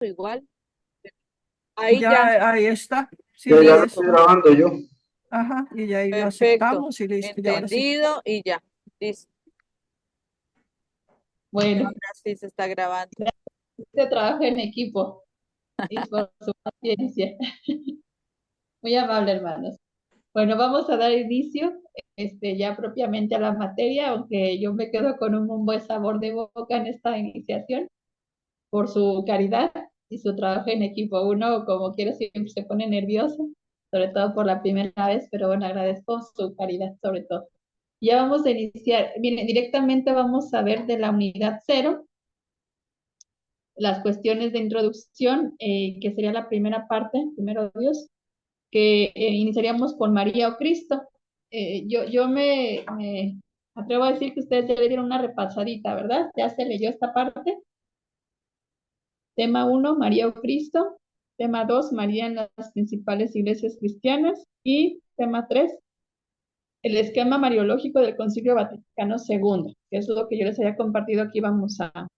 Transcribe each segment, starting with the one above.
igual. Ahí ya, Ya ahí está. Sí, Ya, ya ahí lo estoy está. grabando yo. Ajá, y ya ahí lo perfecto. aceptamos y listo, y ahora sí. Entendido y ya. Listo. Ya Bueno, ahora sí se está grabando. este trabajo en equipo y por su paciencia. Muy amable, hermanos. Bueno, vamos a dar inicio ya propiamente a la materia, aunque yo me quedo con un buen sabor de boca en esta iniciación por su caridad y su trabajo en equipo. Uno, como quiero, siempre se pone nervioso, sobre todo por la primera vez, pero bueno, agradezco su caridad sobre todo. Ya vamos a iniciar. Miren, directamente vamos a ver de la unidad cero las cuestiones de introducción, que sería la primera parte, primero Dios, que iniciaríamos con María o Cristo. Yo me atrevo a decir que ustedes ya le dieron una repasadita, ¿verdad? Ya se leyó esta parte. Tema 1, María o Cristo. Tema 2, María en las principales iglesias cristianas. Y tema 3, el esquema mariológico del Concilio Vaticano II, que es lo que yo les había compartido aquí. Vamos a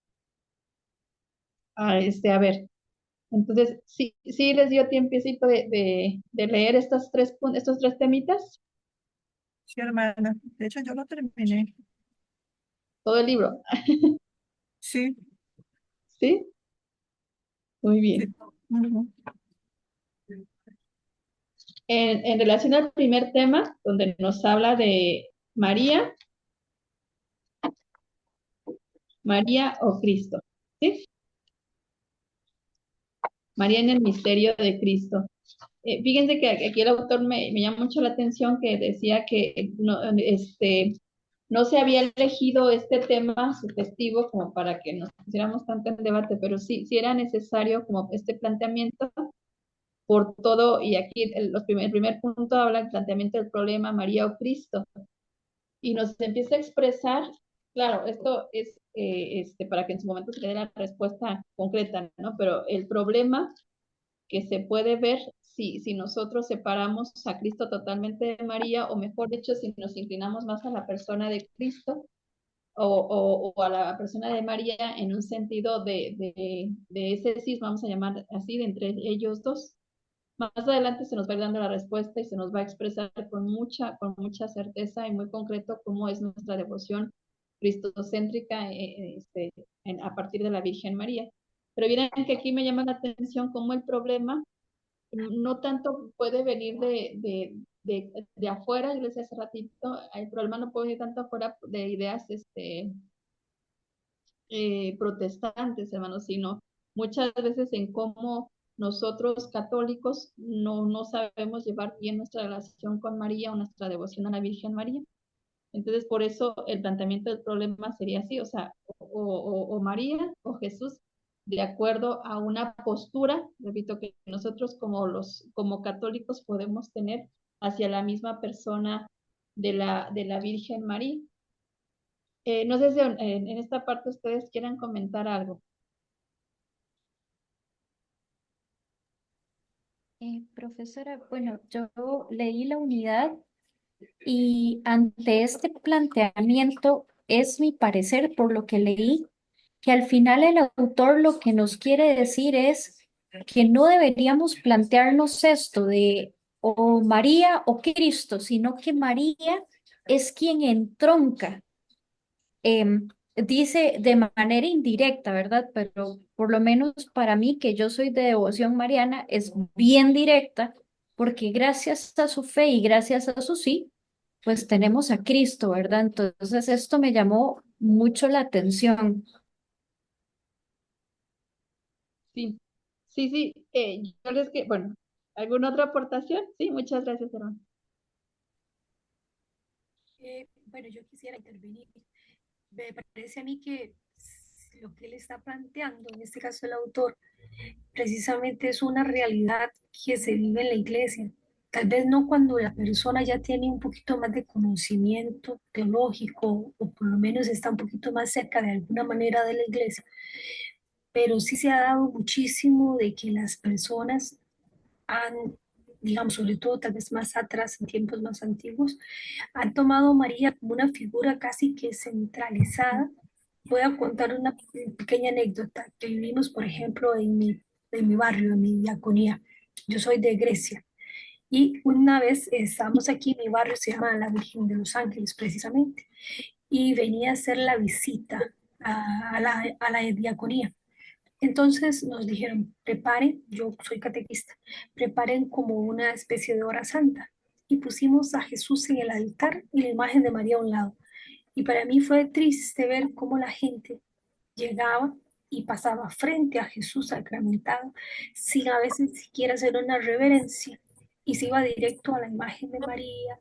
ver. Entonces, sí, sí les dio tiempecito de leer estos tres temitas, Sí, hermana. De hecho, yo lo terminé. todo el libro, Sí, ¿sí? Muy sí. bien. Ujú. En relación al primer tema, donde nos habla de María, María o Cristo, ¿sí? María en el misterio de Cristo. Fíjense que aquí el autor me llama mucho la atención que decía que no se había elegido este tema sugestivo como para que nos pusiéramos tanto en debate, pero sí era necesario como este planteamiento por todo, y aquí el primer punto habla del planteamiento del problema María o Cristo, y nos empieza a expresar, claro, esto es para que en su momento se le dé la respuesta concreta, ¿no? Pero el problema que se puede ver si nosotros separamos a Cristo totalmente de María, o mejor dicho, si nos inclinamos más a la persona de Cristo o a la persona de María en un sentido de ese cisma, vamos a llamar así, de entre ellos dos. Más adelante se nos va a ir dando la respuesta y se nos va a expresar con mucha certeza y muy concreto cómo es nuestra devoción cristocéntrica a partir de la Virgen María. Pero miren que aquí me llama la atención cómo el problema no tanto puede venir de afuera, yo les decía hace ratito, el problema no puede venir tanto afuera de ideas protestantes, hermanos, sino muchas veces en cómo nosotros católicos no sabemos llevar bien nuestra relación con María o nuestra devoción a la Virgen María. Entonces, por eso el planteamiento del problema sería así, o sea, o María o Jesús, de acuerdo a una postura, repito, que nosotros como católicos podemos tener hacia la misma persona de la Virgen María. No sé si en esta parte ustedes quieran comentar algo. Profesora, bueno, yo leí la unidad y ante este planteamiento es mi parecer, por lo que leí, que al final el autor lo que nos quiere decir es que no deberíamos plantearnos esto de o María o Cristo, sino que María es quien entronca, dice de manera indirecta, ¿verdad? Pero por lo menos para mí, que yo soy de devoción mariana, es bien directa, porque gracias a su fe y gracias a su sí, pues tenemos a Cristo, ¿verdad? Entonces esto me llamó mucho la atención. Sí, sí, yo les que, bueno, ¿alguna otra aportación? Sí, muchas gracias, hermano. Bueno, yo quisiera intervenir. Me parece a mí que lo que él está planteando, en este caso el autor, precisamente es una realidad que se vive en la iglesia. Tal vez no cuando la persona ya tiene un poquito más de conocimiento teológico o por lo menos está un poquito más cerca de alguna manera de la iglesia, pero sí se ha dado muchísimo de que las personas han, digamos, sobre todo tal vez más atrás, en tiempos más antiguos, han tomado a María como una figura casi que centralizada. Voy a contar una pequeña anécdota que vivimos, por ejemplo, en mi en mi barrio, en mi diaconía. Yo soy de Grecia. Y una vez estábamos aquí, mi barrio se llama la Virgen de los Ángeles, precisamente, y venía a hacer la visita a la diaconía. Entonces nos dijeron, preparen, yo soy catequista, preparen como una especie de hora santa. Y pusimos a Jesús en el altar y la imagen de María a un lado. Y para mí fue triste ver cómo la gente llegaba y pasaba frente a Jesús sacramentado sin a veces siquiera hacer una reverencia y se iba directo a la imagen de María,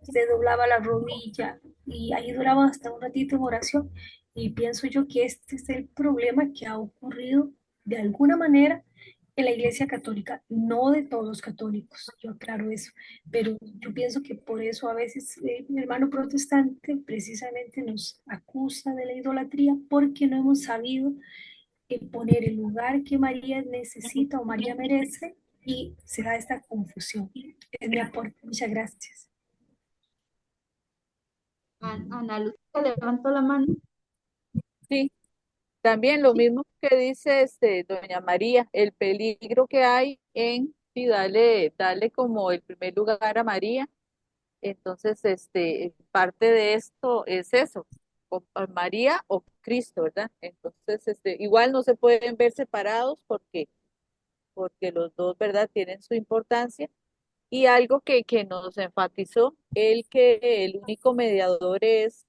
se doblaba la rodilla y ahí duraba hasta un ratito en oración. Y pienso yo que este es el problema que ha ocurrido de alguna manera en la Iglesia Católica, no de todos los católicos, yo aclaro eso, pero yo pienso que por eso a veces mi hermano protestante precisamente nos acusa de la idolatría porque no hemos sabido poner el lugar que María necesita o María merece y se da esta confusión. Es mi aporte. Muchas gracias. Ana Lucía levantó la mano. Sí, también lo Sí, mismo que dice doña María, el peligro que hay en sí, darle como el primer lugar a María. Entonces, parte de esto es eso, o María o Cristo, ¿verdad? Entonces, igual no se pueden ver separados porque los dos, ¿verdad? Tienen su importancia. Y algo que nos enfatizó, el que el único mediador es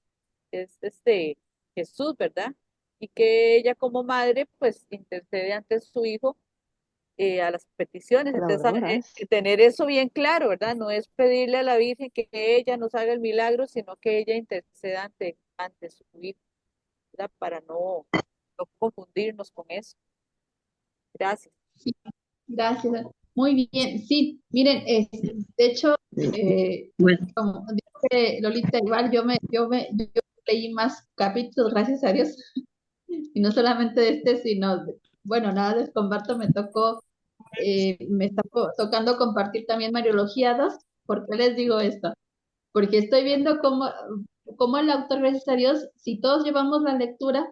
Jesús, ¿verdad? Y que ella como madre, pues, intercede ante su hijo a las peticiones. Entonces, tener eso bien claro, ¿verdad? No es pedirle a la Virgen que ella nos haga el milagro, sino que ella interceda ante su hijo, ¿verdad? Para no confundirnos con eso. Gracias. sí, gracias. Muy bien, sí, miren, de hecho, como dice Lolita, igual yo leí más capítulos, gracias a Dios, y no solamente de sino, bueno, nada les comparto, me está tocando compartir también Mariología 2. ¿Por qué les digo esto? Porque estoy viendo cómo el autor, gracias a Dios, si todos llevamos la lectura,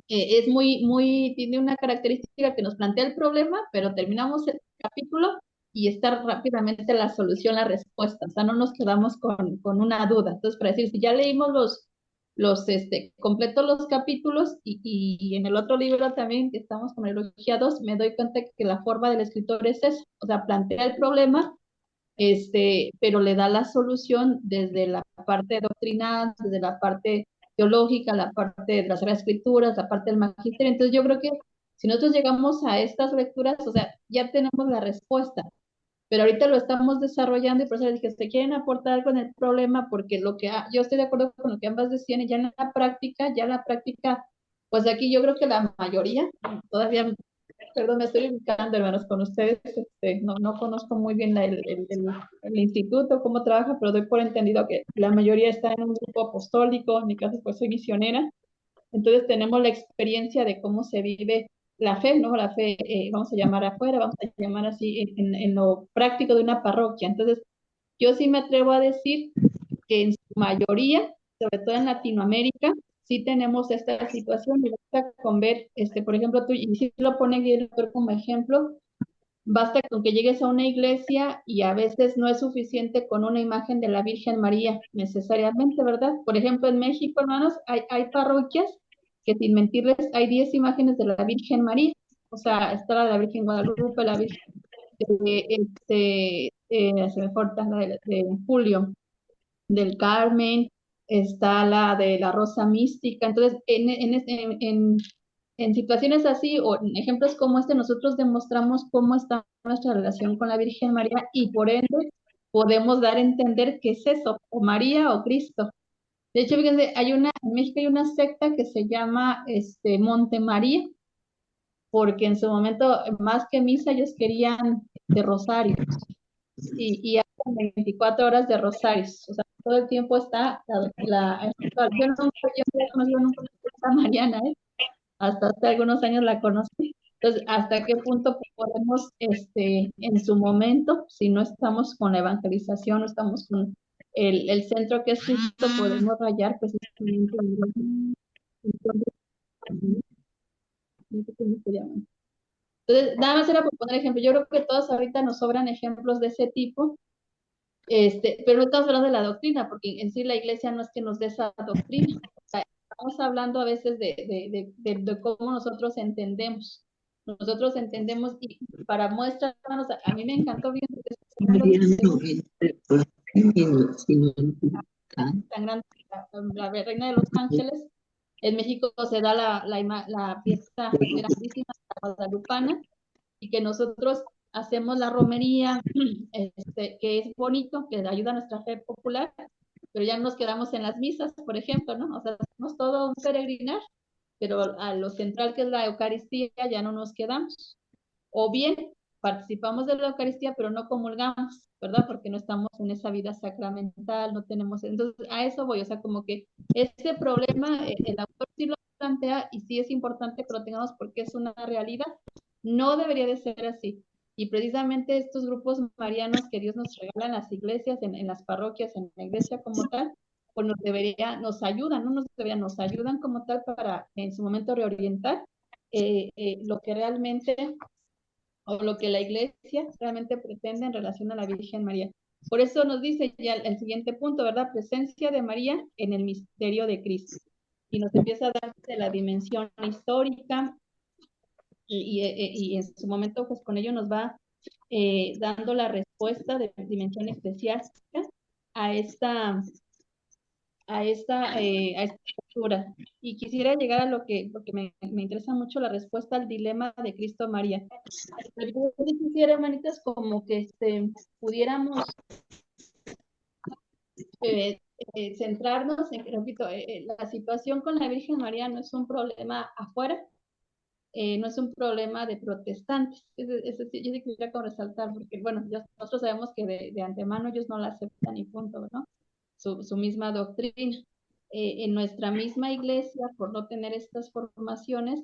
es tiene una característica que nos plantea el problema, pero terminamos el capítulo y está rápidamente la solución, la respuesta. O sea, no nos quedamos con una duda. Entonces, para decir, si ya leímos completo los capítulos y en el otro libro también, que estamos con Elogia 2, me doy cuenta que la forma del escritor es eso, o sea, plantea el problema, pero le da la solución desde la parte doctrinal, desde la parte teológica, la parte de las Sagradas Escrituras, la parte del magisterio. Entonces yo creo que si nosotros llegamos a estas lecturas, o sea, ya tenemos la respuesta, pero ahorita lo estamos desarrollando y por eso les dije, ¿se quieren aportar algo en el problema? Porque yo estoy de acuerdo con lo que ambas decían y ya en la práctica, pues aquí yo creo que la mayoría, todavía, perdón, me estoy ubicando, hermanos, con ustedes, no conozco muy bien el instituto, cómo trabaja, pero doy por entendido que la mayoría está en un grupo apostólico, en mi caso pues soy misionera, entonces tenemos la experiencia de cómo se vive la fe, ¿no? La fe, vamos a llamar afuera, vamos a llamar así en lo práctico de una parroquia. Entonces, yo sí me atrevo a decir que en su mayoría, sobre todo en Latinoamérica, sí tenemos esta situación. Y basta con ver, por ejemplo, tú, y si lo pone aquí el doctor como ejemplo, basta con que llegues a una iglesia y a veces no es suficiente con una imagen de la Virgen María, necesariamente, ¿verdad? Por ejemplo, en México, hermanos, hay parroquias que sin mentirles hay 10 imágenes de la Virgen María. O sea, está la de la Virgen Guadalupe, la Virgen se me corta la de Julio, del Carmen, está la de la Rosa Mística. Entonces, en situaciones así o en ejemplos como este, nosotros demostramos cómo está nuestra relación con la Virgen María y por ende podemos dar a entender qué es eso, o María o Cristo. De hecho, fíjense, en México hay una secta que se llama Monte María, porque en su momento, más que misa, ellos querían de rosarios y hacen 24 horas de rosarios. O sea, todo el tiempo está yo no he conocido nunca a Mariana, ¿eh? Hasta hace algunos años la conocí. Entonces, ¿hasta qué punto podemos, en su momento, si no estamos con la evangelización, no estamos con el centro que es Cristo, podemos rayar precisamente entonces, no sé cómo se llama. Entonces, nada más era por poner ejemplo. Yo creo que todos ahorita nos sobran ejemplos de ese tipo, pero no estamos hablando de la doctrina, porque en sí la iglesia no es que nos dé esa doctrina. O sea, estamos hablando a veces de cómo nosotros entendemos. Nosotros entendemos, y para muestra, hermanos, a mí me encantó bien María no interpreta, sino tan grande, la Reina de los Ángeles. En México se da la fiesta grandísima, la guadalupana, y que nosotros hacemos la romería, que es bonito, que ayuda a nuestra fe popular, pero ya nos quedamos en las misas, por ejemplo, ¿no? O sea, hacemos todo un peregrinar, pero a lo central que es la Eucaristía ya no nos quedamos. O bien participamos de la Eucaristía, pero no comulgamos, ¿verdad? Porque no estamos en esa vida sacramental, no tenemos, entonces a eso voy, o sea, como que este problema, el autor sí lo plantea y sí es importante que lo tengamos porque es una realidad, no debería de ser así. Y precisamente estos grupos marianos que Dios nos regala en las iglesias, en las parroquias, en la iglesia como tal, pues nos ayudan, no nos deberían, nos ayudan como tal para en su momento reorientar lo que realmente o lo que la iglesia realmente pretende en relación a la Virgen María. Por eso nos dice ya el siguiente punto, ¿verdad? Presencia de María en el misterio de Cristo. Y nos empieza a dar de la dimensión histórica y en su momento, pues con ello nos va dando la respuesta de dimensión eclesiástica a esta a esta postura. Y quisiera llegar a porque me interesa mucho la respuesta al dilema de Cristo María. Yo quisiera, hermanitas, como que pudiéramos centrarnos en, repito, la situación con la Virgen María no es un problema afuera, no es un problema de protestantes. Yo sí quisiera como resaltar, porque bueno, nosotros sabemos que de antemano ellos no la aceptan y punto, ¿no? Su misma doctrina. En nuestra misma iglesia, por no tener estas formaciones,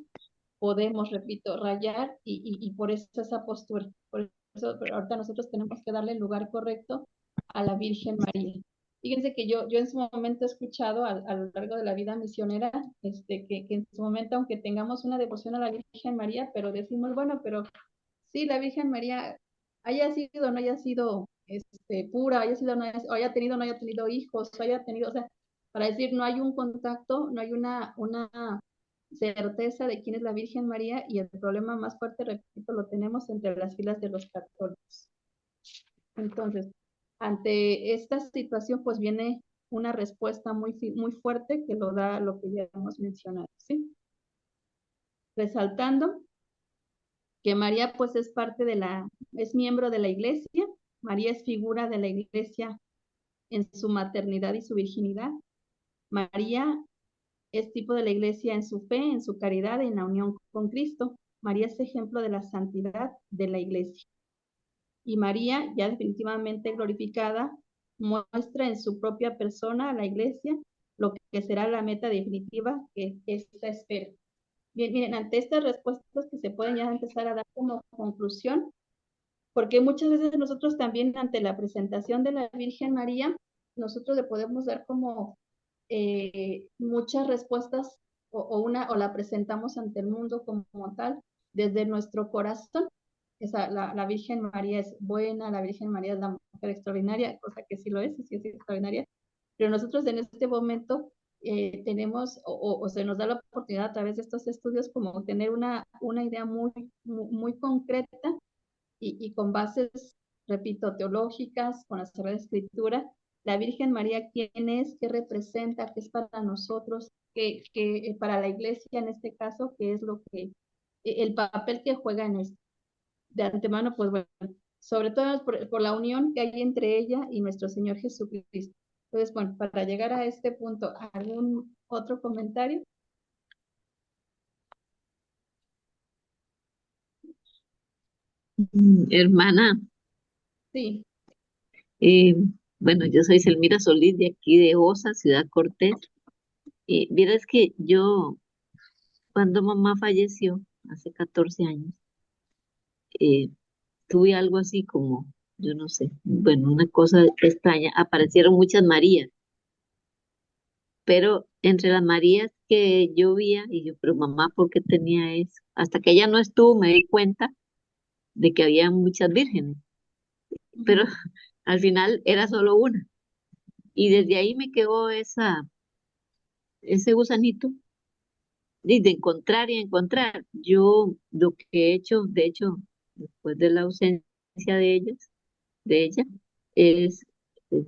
podemos, repito, rayar y por eso esa postura. Por eso pero ahorita nosotros tenemos que darle el lugar correcto a la Virgen María. Fíjense que yo en su momento he escuchado a lo largo de la vida misionera, que en su momento, aunque tengamos una devoción a la Virgen María, pero decimos, bueno, pero sí, la Virgen María haya sido o no haya sido pura, haya sido, no haya, o haya tenido o no haya tenido hijos, o haya tenido, o sea, para decir, no hay un contacto, no hay una certeza de quién es la Virgen María, y el problema más fuerte, repito, lo tenemos entre las filas de los católicos. Entonces, ante esta situación, pues viene una respuesta muy fuerte que lo da lo que ya hemos mencionado, ¿sí? Resaltando que María pues es miembro de la iglesia, María es figura de la iglesia en su maternidad y su virginidad, María es tipo de la iglesia en su fe, en su caridad, en la unión con Cristo, María es ejemplo de la santidad de la iglesia. Y María, ya definitivamente glorificada, muestra en su propia persona a la iglesia lo que será la meta definitiva que esta espera. Bien, miren, ante estas respuestas que se pueden ya empezar a dar como conclusión, porque muchas veces nosotros también ante la presentación de la Virgen María, nosotros le podemos dar como muchas respuestas o la presentamos ante el mundo como tal, desde nuestro corazón. La Virgen María es buena, la Virgen María es la mujer extraordinaria, cosa que sí lo es, sí es extraordinaria, pero nosotros en este momento tenemos o se nos da la oportunidad a través de estos estudios como tener una idea muy concreta y con bases, repito, teológicas, con la Sagrada Escritura, la Virgen María, ¿quién es? ¿Qué representa? ¿Qué es para nosotros? ¿Qué para la iglesia en este caso? ¿Qué es el papel que juega en esto? De antemano, pues bueno, sobre todo por la unión que hay entre ella y nuestro Señor Jesucristo. Entonces, bueno, para llegar a este punto, ¿algún otro comentario? Hermana, Sí, eh, bueno, yo soy Selmira Solís de aquí de Osa, Ciudad Cortés. Vieras que yo, cuando mamá falleció, hace 14 años, eh, tuve algo así como, yo no sé, bueno, una cosa extraña. Aparecieron muchas Marías, pero entre las Marías que yo veía, y yo, pero mamá, ¿por qué tenía eso? Hasta que ella no estuvo, me di cuenta de que había muchas vírgenes, pero Ujú. al final era solo una. Y desde ahí me quedó ese gusanito de encontrar y encontrar. Yo lo que he hecho, de hecho, después de la ausencia de ella, es eh,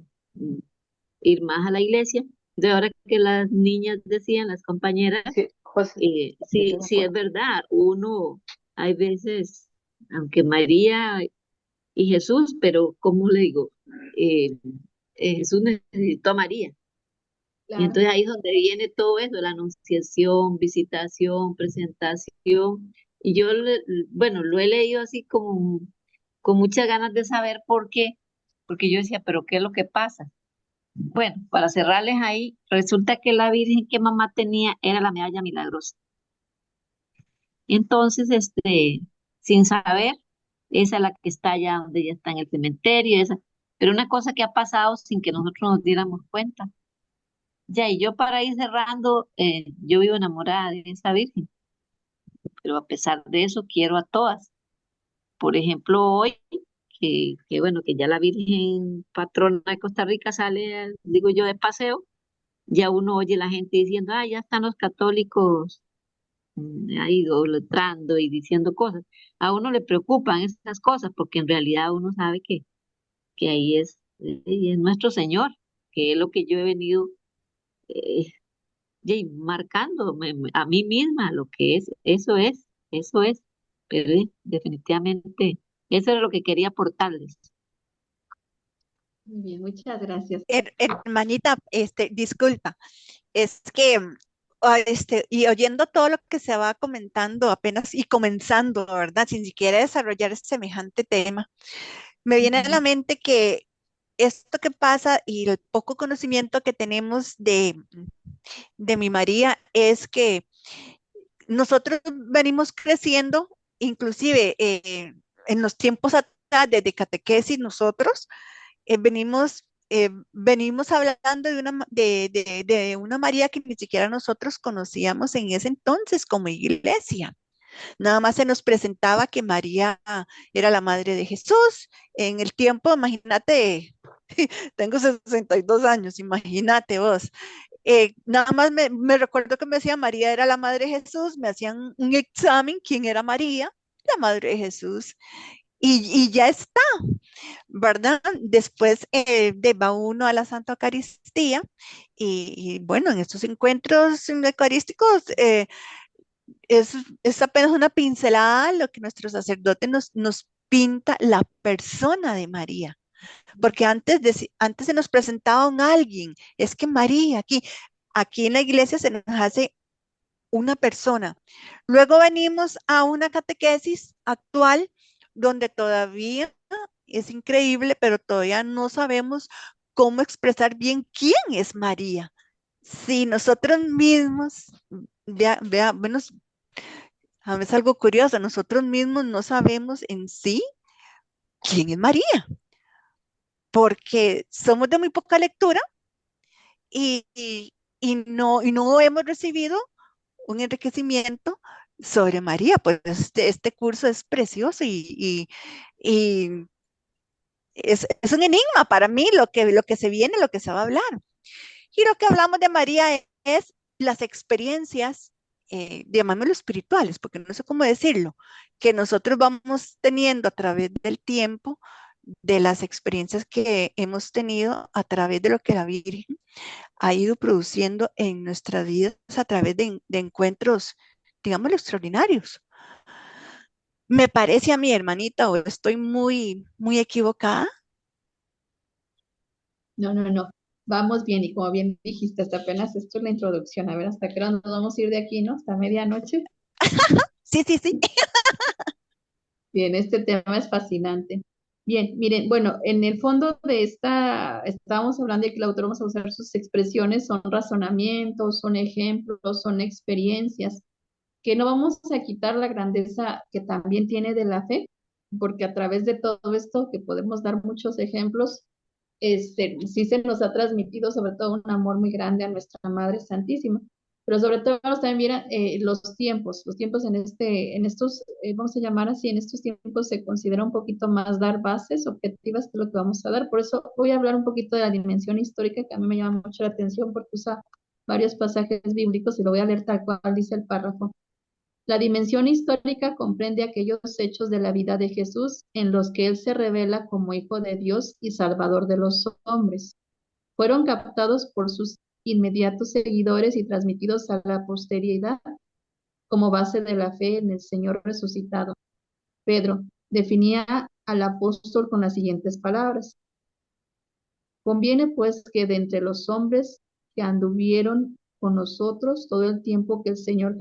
ir más a la iglesia. De ahora que las niñas decían, las compañeras, Sí, José, sí, estoy de sí es acuerdo. verdad, uno, hay veces, aunque María y Jesús, pero ¿cómo le digo? Eh, Jesús necesitó a María. Y Claro. entonces ahí es donde viene todo eso, la anunciación, visitación, presentación. Y yo, bueno, lo he leído así como con muchas ganas de saber por qué, porque yo decía, pero ¿qué es lo que pasa? Bueno, para cerrarles ahí, resulta que la Virgen que mamá tenía era la medalla milagrosa. Entonces, sin saber, esa es la que está allá donde ella está en el cementerio, esa. Pero una cosa que ha pasado sin que nosotros nos diéramos cuenta. Ya, y yo para ir cerrando, yo vivo enamorada de esa Virgen, pero a pesar de eso quiero a todas. Por ejemplo, hoy, que bueno, que ya la Virgen patrona de Costa Rica sale, digo yo, de paseo, ya uno oye la gente diciendo, ah, ya están los católicos ahí idolatrando y diciendo cosas. A uno le preocupan esas cosas porque en realidad uno sabe que ahí es nuestro Señor, que es lo que yo he venido eh, marcando a mí misma lo que es, eso es, pero definitivamente eso era lo que quería aportarles. Muy bien, muchas gracias. Hermanita, disculpa, es que y oyendo todo lo que se va comentando apenas y comenzando, ¿verdad? Sin siquiera desarrollar semejante tema, me viene a la Ujú. mente que esto que pasa y el poco conocimiento que tenemos de mi María es que nosotros venimos creciendo, inclusive en los tiempos atrás, desde catequesis, nosotros venimos hablando de una María que ni siquiera nosotros conocíamos en ese entonces como iglesia. Nada más se nos presentaba que María era la madre de Jesús. En el tiempo, imagínate, tengo 62 años, imagínate vos. Nada más me recuerdo que me decía María era la madre de Jesús, me hacían un examen, ¿quién era María? La madre de Jesús. Y ya está, ¿verdad? Después va uno a la Santa Eucaristía y bueno, en estos encuentros eucarísticos es apenas una pincelada lo que nuestro sacerdote nos pinta la persona de María, porque antes se nos presentaba un alguien, es que María, aquí en la iglesia se nos hace una persona. Luego venimos a una catequesis actual donde todavía es increíble, pero todavía no sabemos cómo expresar bien quién es María. Si nosotros mismos, bueno, a veces algo curioso, nosotros mismos no sabemos en sí quién es María, porque somos de muy poca lectura y no hemos recibido un enriquecimiento sobre María. Pues este curso es precioso y es un enigma para mí lo que se viene, lo que se va a hablar. Y lo que hablamos de María es las experiencias, llamémoslo espirituales, porque no sé cómo decirlo, que nosotros vamos teniendo a través del tiempo, de las experiencias que hemos tenido a través de lo que la Virgen ha ido produciendo en nuestras vidas a través de encuentros, digámoslo, extraordinarios. Me parece a mi hermanita, o estoy muy, muy equivocada. No, no, no. Vamos bien, y como bien dijiste, hasta apenas esto es la introducción. A ver, ¿hasta qué hora nos vamos a ir de aquí, no? Hasta medianoche. Sí, sí, sí. Bien, este tema es fascinante. Bien, miren, bueno, en el fondo de estábamos hablando de que el autor vamos a usar sus expresiones, son razonamientos, son ejemplos, son experiencias, que no vamos a quitar la grandeza que también tiene de la fe, porque a través de todo esto, que podemos dar muchos ejemplos, sí se nos ha transmitido sobre todo un amor muy grande a nuestra Madre Santísima, pero sobre todo también mira los tiempos en estos, vamos a llamar así, en estos tiempos se considera un poquito más dar bases objetivas que lo que vamos a dar. Por eso voy a hablar un poquito de la dimensión histórica, que a mí me llama mucho la atención porque usa varios pasajes bíblicos y lo voy a leer tal cual dice el párrafo. La dimensión histórica comprende aquellos hechos de la vida de Jesús en los que Él se revela como Hijo de Dios y Salvador de los hombres. Fueron captados por sus inmediatos seguidores y transmitidos a la posteridad como base de la fe en el Señor resucitado. Pedro definía al apóstol con las siguientes palabras. Conviene pues que de entre los hombres que anduvieron con nosotros todo el tiempo que el Señor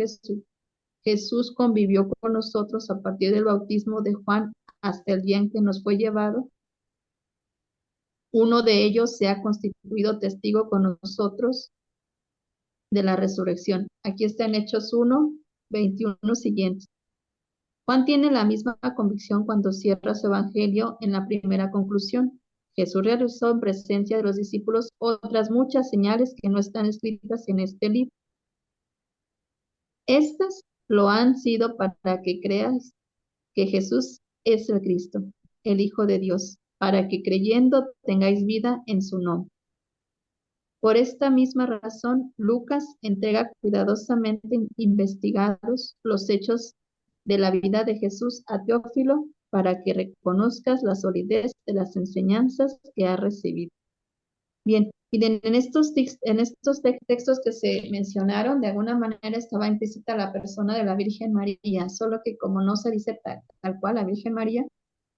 Jesús convivió con nosotros a partir del bautismo de Juan hasta el día en que nos fue llevado, uno de ellos se ha constituido testigo con nosotros de la resurrección. Aquí está en Hechos 1, 21 siguientes. Juan tiene la misma convicción cuando cierra su evangelio en la primera conclusión. Jesús realizó en presencia de los discípulos otras muchas señales que no están escritas en este libro. Estas lo han sido para que creas que Jesús es el Cristo, el Hijo de Dios, para que creyendo tengáis vida en su nombre. Por esta misma razón, Lucas entrega cuidadosamente investigados los hechos de la vida de Jesús a Teófilo para que reconozcas la solidez de las enseñanzas que ha recibido. Bien, y en estos textos que se mencionaron, de alguna manera estaba implícita la persona de la Virgen María, solo que como no se dice tal cual la Virgen María,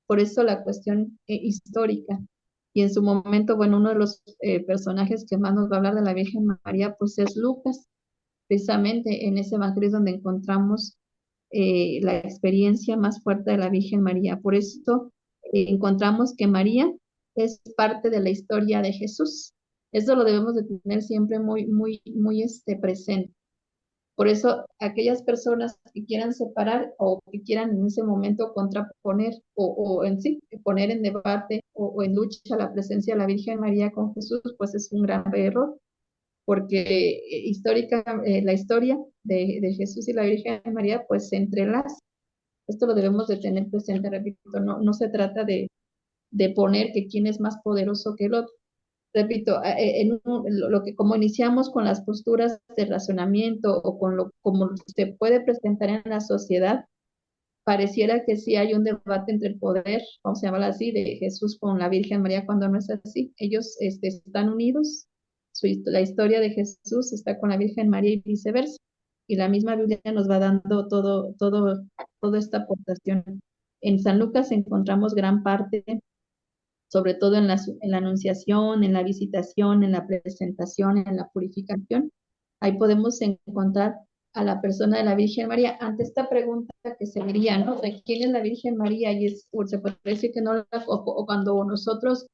por eso la cuestión histórica. Y en su momento, bueno, uno de los personajes que más nos va a hablar de la Virgen María, pues es Lucas, precisamente en ese evangelio es donde encontramos la experiencia más fuerte de la Virgen María. Por eso encontramos que María es parte de la historia de Jesús. Eso lo debemos de tener siempre muy presente. Por eso, aquellas personas que quieran separar o que quieran en ese momento contraponer o en sí, poner en debate o en lucha la presencia de la Virgen María con Jesús, pues es un gran error, porque la historia de Jesús y la Virgen María, pues se entrelaza. Esto lo debemos de tener presente, repito, no se trata de poner que quién es más poderoso que el otro. Repito, lo que como iniciamos con las posturas de razonamiento o como se puede presentar en la sociedad, pareciera que sí hay un debate entre el poder, vamos a llamarlo así, de Jesús con la Virgen María, cuando no es así. Ellos están unidos, la historia de Jesús está con la Virgen María y viceversa. Y la misma Biblia nos va dando toda esta aportación. En San Lucas encontramos gran parte, sobre todo en la anunciación, en la visitación, en la presentación, en la purificación. Ahí podemos encontrar a la persona de la Virgen María. Ante esta pregunta que se diría, ¿no? ¿De quién es la Virgen María? Y se puede decir que no, o cuando nosotros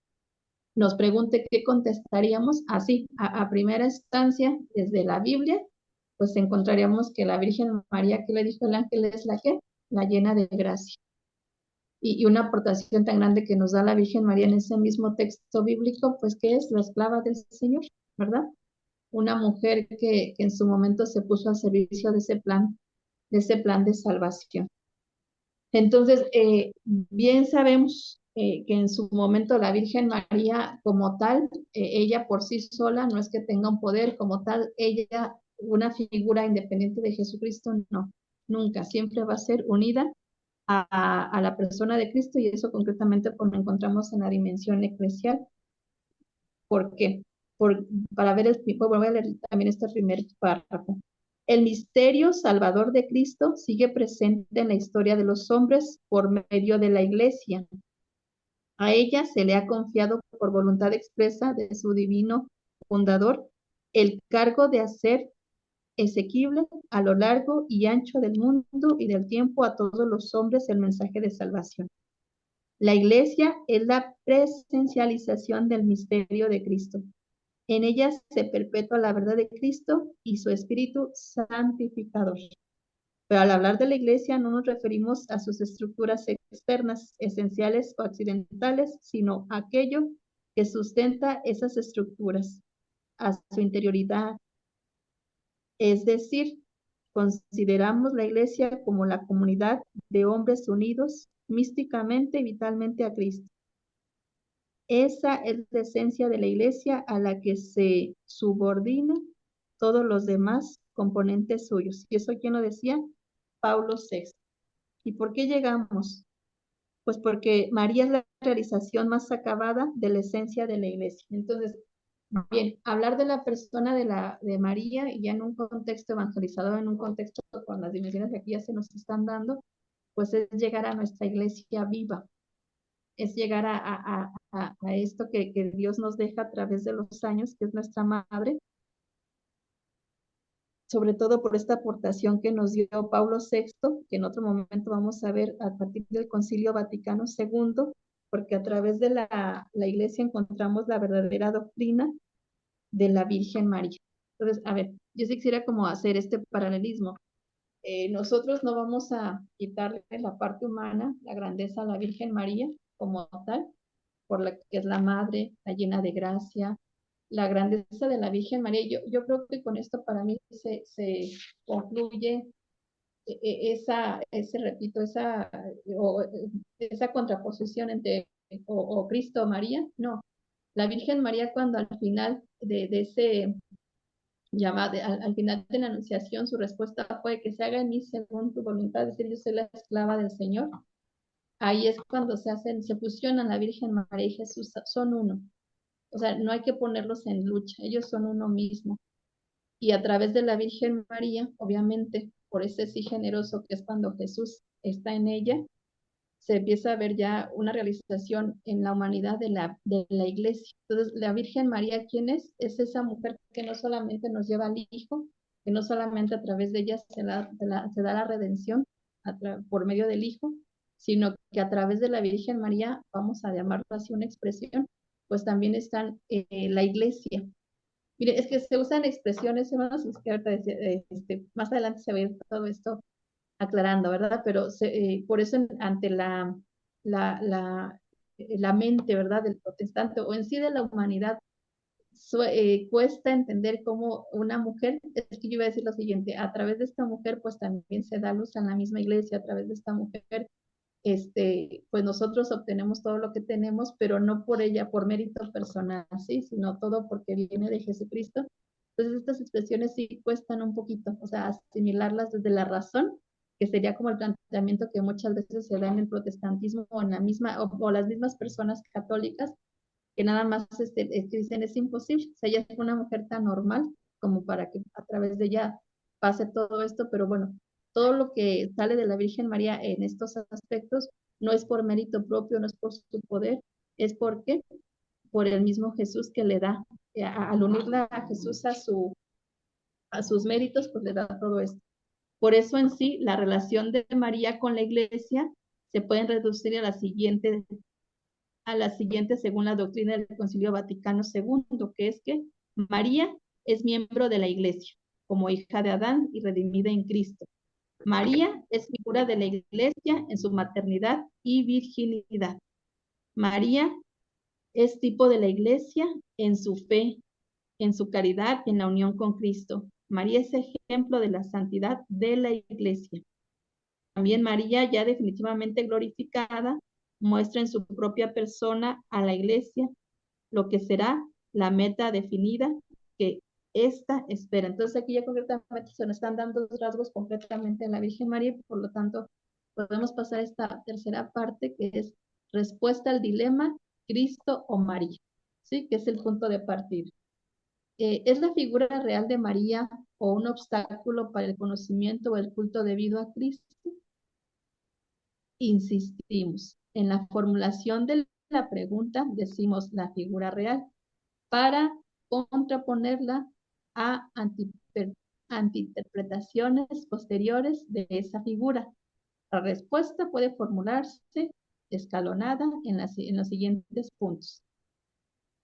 nos pregunte qué contestaríamos, así, a primera instancia, desde la Biblia, pues encontraríamos que la Virgen María, que le dijo el ángel, es la que, la llena de gracia. Y una aportación tan grande que nos da la Virgen María en ese mismo texto bíblico, pues que es la esclava del Señor, ¿verdad? Una mujer que en su momento se puso al servicio de ese plan de salvación. Entonces, bien sabemos que en su momento la Virgen María como tal, ella por sí sola, no es que tenga un poder como tal, ella, una figura independiente de Jesucristo, no, nunca, siempre va a ser unida a la persona de Cristo, y eso concretamente pues, lo encontramos en la dimensión eclesial. ¿Por qué? Para ver voy a leer también este primer párrafo. El misterio salvador de Cristo sigue presente en la historia de los hombres por medio de la Iglesia. A ella se le ha confiado por voluntad expresa de su divino fundador el cargo de hacer exequible a lo largo y ancho del mundo y del tiempo a todos los hombres el mensaje de salvación. La Iglesia es la presencialización del misterio de Cristo. En ella se perpetúa la verdad de Cristo y su espíritu santificador. Pero al hablar de la Iglesia no nos referimos a sus estructuras externas, esenciales o accidentales, sino a aquello que sustenta esas estructuras a su interioridad. Es decir, consideramos la iglesia como la comunidad de hombres unidos místicamente y vitalmente a Cristo. Esa es la esencia de la iglesia a la que se subordina todos los demás componentes suyos. ¿Y eso quién lo decía? Pablo VI. ¿Y por qué llegamos? Pues porque María es la realización más acabada de la esencia de la iglesia. Entonces, bien, hablar de la persona de María y ya en un contexto evangelizador, en un contexto con las dimensiones que aquí ya se nos están dando, pues es llegar a nuestra iglesia viva, es llegar a esto que Dios nos deja a través de los años, que es nuestra madre, sobre todo por esta aportación que nos dio Pablo VI, que en otro momento vamos a ver a partir del Concilio Vaticano II, porque a través de la iglesia encontramos la verdadera doctrina de la Virgen María. Entonces, a ver, yo sí quisiera como hacer este paralelismo. Nosotros no vamos a quitarle la parte humana, la grandeza a la Virgen María como tal, por la que es la madre, la llena de gracia, la grandeza de la Virgen María. Yo creo que con esto para mí se concluye repito, esa contraposición entre o Cristo o María. No, la Virgen María cuando al final de ese llamado, al final de la anunciación, su respuesta fue que se haga en mí según tu voluntad, es decir, yo soy la esclava del Señor. Ahí es cuando se fusionan la Virgen María y Jesús, son uno. O sea, no hay que ponerlos en lucha, ellos son uno mismo. Y a través de la Virgen María, obviamente, por ese sí generoso que es cuando Jesús está en ella, se empieza a ver ya una realización en la humanidad de la iglesia. Entonces, la Virgen María, ¿quién es? Es esa mujer que no solamente nos lleva al Hijo, que no solamente a través de ella se da la redención por medio del Hijo, sino que a través de la Virgen María, vamos a llamarlo así una expresión, pues también están la iglesia. Mire, es que se usan expresiones, hermanos, es que ahorita más adelante se va a ir todo esto aclarando, ¿verdad? Pero por eso ante la, la, la mente, ¿verdad? Del protestante o en sí de la humanidad, cuesta entender cómo una mujer, es que yo iba a decir lo siguiente, a través de esta mujer pues también se da luz en la misma iglesia, a través de esta mujer pues nosotros obtenemos todo lo que tenemos, pero no por ella, por mérito personal, ¿sí? Sino todo porque viene de Jesucristo. Entonces estas expresiones sí cuestan un poquito, o sea, asimilarlas desde la razón, que sería como el planteamiento que muchas veces se da en el protestantismo o en la misma, o las mismas personas católicas, que nada más dicen es imposible, o sea, ella es una mujer tan normal como para que a través de ella pase todo esto, pero bueno, todo lo que sale de la Virgen María en estos aspectos no es por mérito propio, no es por su poder, es porque por el mismo Jesús que le da, al unirla a Jesús a sus méritos, pues le da todo esto. Por eso en sí, la relación de María con la iglesia se pueden reducir a la siguiente según la doctrina del Concilio Vaticano II, que es que María es miembro de la iglesia, como hija de Adán y redimida en Cristo. María es figura de la iglesia en su maternidad y virginidad. María es tipo de la iglesia en su fe, en su caridad, en la unión con Cristo. María es ejemplo de la santidad de la iglesia. También María, ya definitivamente glorificada, muestra en su propia persona a la iglesia lo que será la meta definida que esta espera. Entonces aquí ya concretamente se nos están dando los rasgos completamente en la Virgen María, y por lo tanto podemos pasar a esta tercera parte que es respuesta al dilema Cristo o María, ¿sí? Que es el punto de partida. ¿Es la figura real de María o un obstáculo para el conocimiento o el culto debido a Cristo? Insistimos. En la formulación de la pregunta decimos la figura real para contraponerla a antiinterpretaciones posteriores de esa figura. La respuesta puede formularse escalonada en los siguientes puntos.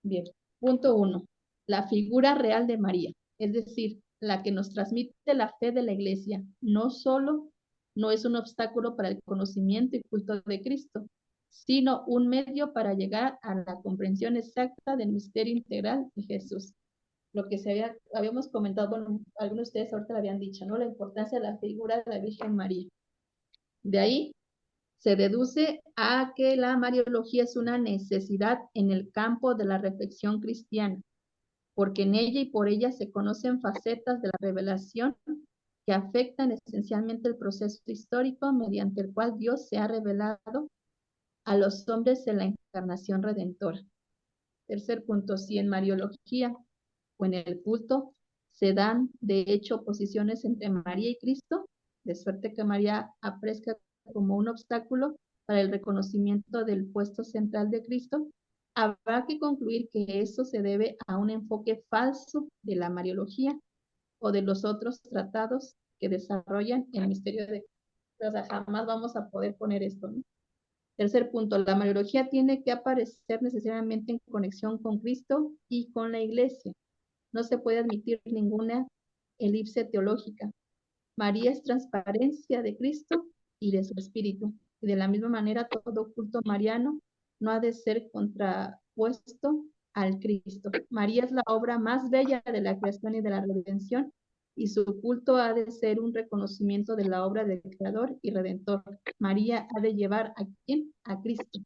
Bien, punto 1. La figura real de María, es decir, la que nos transmite la fe de la Iglesia, no solo no es un obstáculo para el conocimiento y culto de Cristo, sino un medio para llegar a la comprensión exacta del misterio integral de Jesús. Lo que habíamos comentado, bueno, algunos de ustedes ahorita lo habían dicho, ¿no? La importancia de la figura de la Virgen María. De ahí se deduce a que la Mariología es una necesidad en el campo de la reflexión cristiana, porque en ella y por ella se conocen facetas de la revelación que afectan esencialmente el proceso histórico mediante el cual Dios se ha revelado a los hombres en la encarnación redentora. Tercer punto, si en Mariología o en el culto se dan de hecho oposiciones entre María y Cristo, de suerte que María aparezca como un obstáculo para el reconocimiento del puesto central de Cristo, habrá que concluir que eso se debe a un enfoque falso de la Mariología o de los otros tratados que desarrollan el misterio de Cristo. O sea, jamás vamos a poder poner esto, ¿no? Tercer punto, la Mariología tiene que aparecer necesariamente en conexión con Cristo y con la Iglesia. No se puede admitir ninguna elipse teológica. María es transparencia de Cristo y de su Espíritu. Y de la misma manera, todo culto mariano no ha de ser contrapuesto al Cristo. María es la obra más bella de la creación y de la redención, y su culto ha de ser un reconocimiento de la obra del Creador y Redentor. María ha de llevar ¿a quién? A Cristo.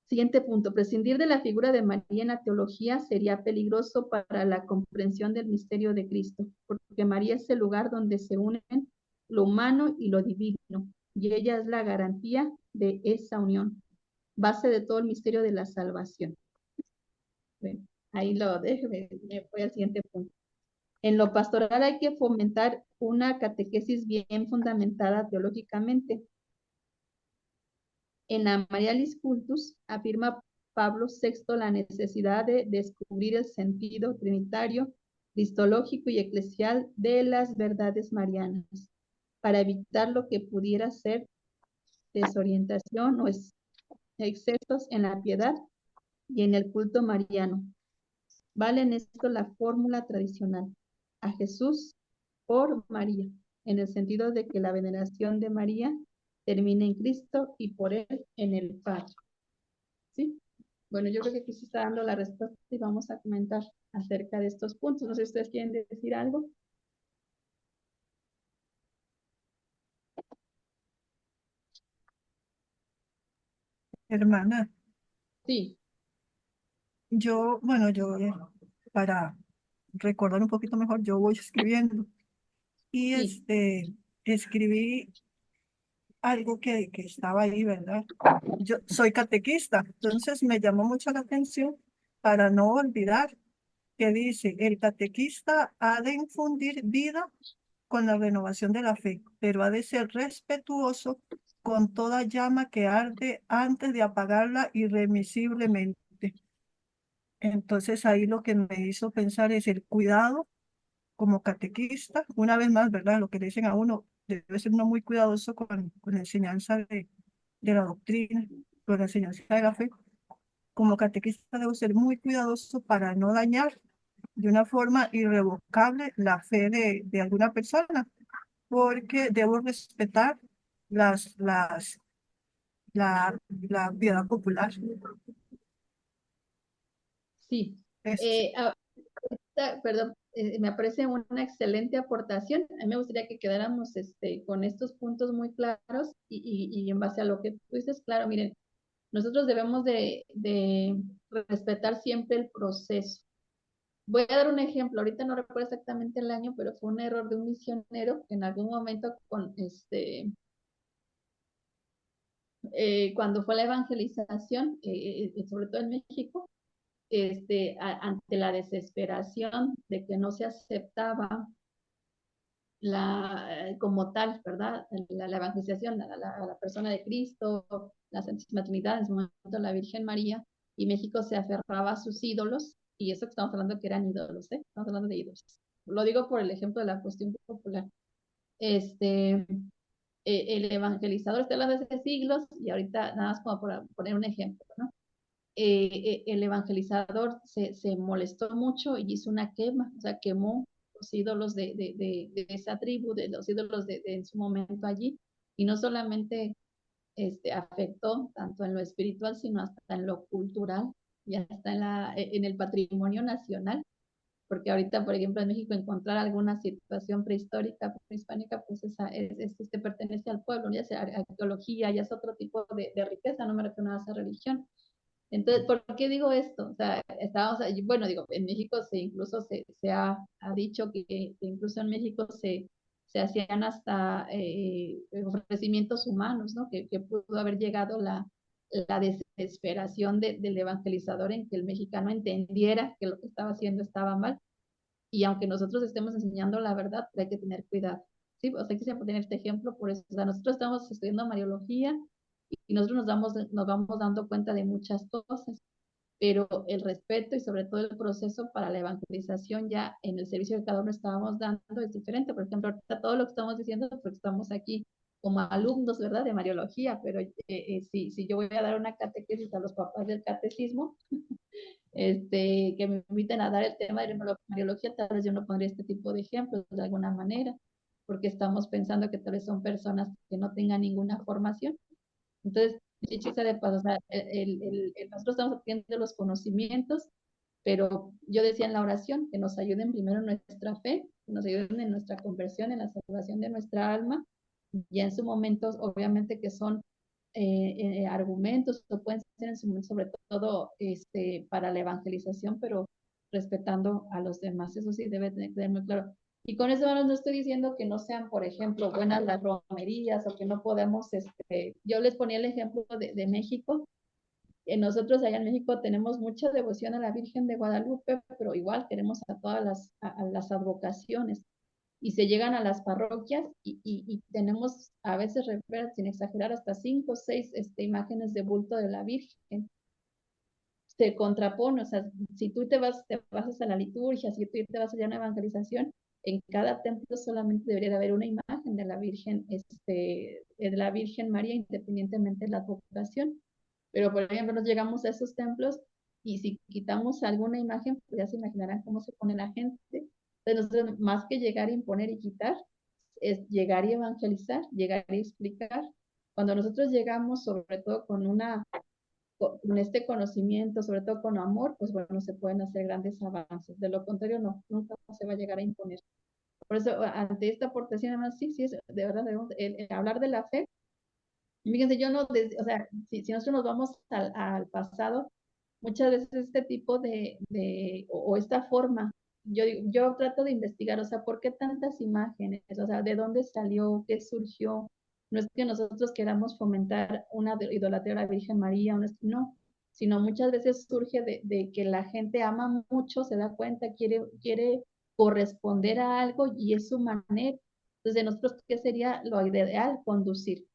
Siguiente punto, prescindir de la figura de María en la teología sería peligroso para la comprensión del misterio de Cristo, porque María es el lugar donde se unen lo humano y lo divino, y ella es la garantía de esa unión, base de todo el misterio de la salvación. Bueno, ahí lo dejo, me voy al siguiente punto. En lo pastoral hay que fomentar una catequesis bien fundamentada teológicamente. En Amarialis Cultus afirma Pablo VI la necesidad de descubrir el sentido trinitario, cristológico y eclesial de las verdades marianas, para evitar lo que pudiera ser desorientación o excesos en la piedad y en el culto mariano. Vale en esto la fórmula tradicional: a Jesús por María, en el sentido de que la veneración de María termina en Cristo y por él en el Padre. ¿Sí? Bueno, yo creo que aquí se está dando la respuesta y vamos a comentar acerca de estos puntos. No sé si ustedes quieren decir algo. Hermana, Sí, bueno, para recordar un poquito mejor, yo voy escribiendo y sí, escribí algo que estaba ahí, ¿verdad? Yo soy catequista, entonces me llamó mucho la atención para no olvidar que dice, el catequista ha de infundir vida con la renovación de la fe, pero ha de ser respetuoso con toda llama que arde antes de apagarla irremisiblemente. Entonces ahí lo que me hizo pensar es el cuidado como catequista, una vez más, ¿verdad? Lo que le dicen a uno, debe ser uno muy cuidadoso con la enseñanza de la doctrina, con la enseñanza de la fe. Como catequista debo ser muy cuidadoso para no dañar de una forma irrevocable la fe de alguna persona, porque debo respetar la piedad popular. sí. Es, Perdón, me parece una excelente aportación. A mí me gustaría que quedáramos con estos puntos muy claros y en base a lo que tú dices, claro, miren, nosotros debemos de respetar siempre el proceso. Voy a dar un ejemplo, ahorita no recuerdo exactamente el año, pero fue un error de un misionero que en algún momento cuando fue la evangelización, sobre todo en México, ante la desesperación de que no se aceptaba como tal, ¿verdad? La evangelización a la persona de Cristo, la Santísima Trinidad, en su momento la Virgen María, y México se aferraba a sus ídolos, y eso que estamos hablando que eran ídolos, ¿eh? Estamos hablando de ídolos. Lo digo por el ejemplo de la cuestión popular. El evangelizador está hablando de hace siglos, y ahorita nada más como por poner un ejemplo, ¿no? El evangelizador se molestó mucho y hizo una quema, o sea, quemó los ídolos de esa tribu, de los ídolos en su momento allí, y no solamente afectó tanto en lo espiritual, sino hasta en lo cultural y hasta en el patrimonio nacional. Porque ahorita, por ejemplo, en México encontrar alguna situación prehistórica, prehispánica, pues pertenece al pueblo, ya sea arqueología, ya es otro tipo de riqueza, no me refiero a esa religión. Entonces, ¿por qué digo esto? O sea, bueno, digo, en México incluso se ha dicho que incluso en México se hacían hasta ofrecimientos humanos, ¿no? Que pudo haber llegado la desesperación del evangelizador en que el mexicano entendiera que lo que estaba haciendo estaba mal. Y aunque nosotros estemos enseñando la verdad, hay que tener cuidado. Sí, o sea, quisiera poner este ejemplo por eso. O sea, nosotros estamos estudiando Mariología y nosotros nos vamos dando cuenta de muchas cosas, pero el respeto y sobre todo el proceso para la evangelización ya en el servicio que cada uno estábamos dando es diferente. Por ejemplo, ahorita todo lo que estamos diciendo, porque estamos aquí como alumnos, ¿verdad?, de Mariología, pero si yo voy a dar una catequesis a los papás del catecismo, que me inviten a dar el tema de Mariología, tal vez yo no pondría este tipo de ejemplos de alguna manera, porque estamos pensando que tal vez son personas que no tengan ninguna formación. Entonces, dicho sea de paso, o sea, nosotros estamos adquiriendo los conocimientos, pero yo decía en la oración que nos ayuden primero en nuestra fe, que nos ayuden en nuestra conversión, en la salvación de nuestra alma, y en su momento, obviamente que son argumentos, o pueden ser en su momento, sobre todo para la evangelización, pero respetando a los demás, eso sí debe tener muy claro. Y con eso no estoy diciendo que no sean, por ejemplo, buenas las romerías o que no podemos, yo les ponía el ejemplo de México. Nosotros allá en México tenemos mucha devoción a la Virgen de Guadalupe, pero igual queremos a todas las advocaciones. Y se llegan a las parroquias y tenemos a veces, sin exagerar, hasta 5 o 6 imágenes de bulto de la Virgen. Se contrapone, o sea, si tú te vas a la liturgia, si tú te vas allá a una evangelización, en cada templo solamente debería de haber una imagen de la Virgen María, independientemente de la advocación. Pero, por ejemplo, nos llegamos a esos templos y si quitamos alguna imagen, pues ya se imaginarán cómo se pone la gente. Entonces, nosotros, más que llegar a imponer y quitar, es llegar y evangelizar, llegar y explicar. Cuando nosotros llegamos, sobre todo con este conocimiento, sobre todo con amor, pues bueno, se pueden hacer grandes avances. De lo contrario, no, nunca se va a llegar a imponer. Por eso, ante esta aportación, además, sí, es de verdad, debemos hablar de la fe. Fíjense, yo no, o sea, si nosotros nos vamos al pasado, muchas veces este tipo o esta forma, yo trato de investigar, o sea, ¿por qué tantas imágenes? O sea, ¿de dónde salió? ¿Qué surgió? No es que nosotros queramos fomentar una idolatría a la Virgen María, no, sino muchas veces surge de que la gente ama mucho, se da cuenta, quiere corresponder a algo y es su manera. Entonces, nosotros, ¿qué sería lo ideal? Conducir.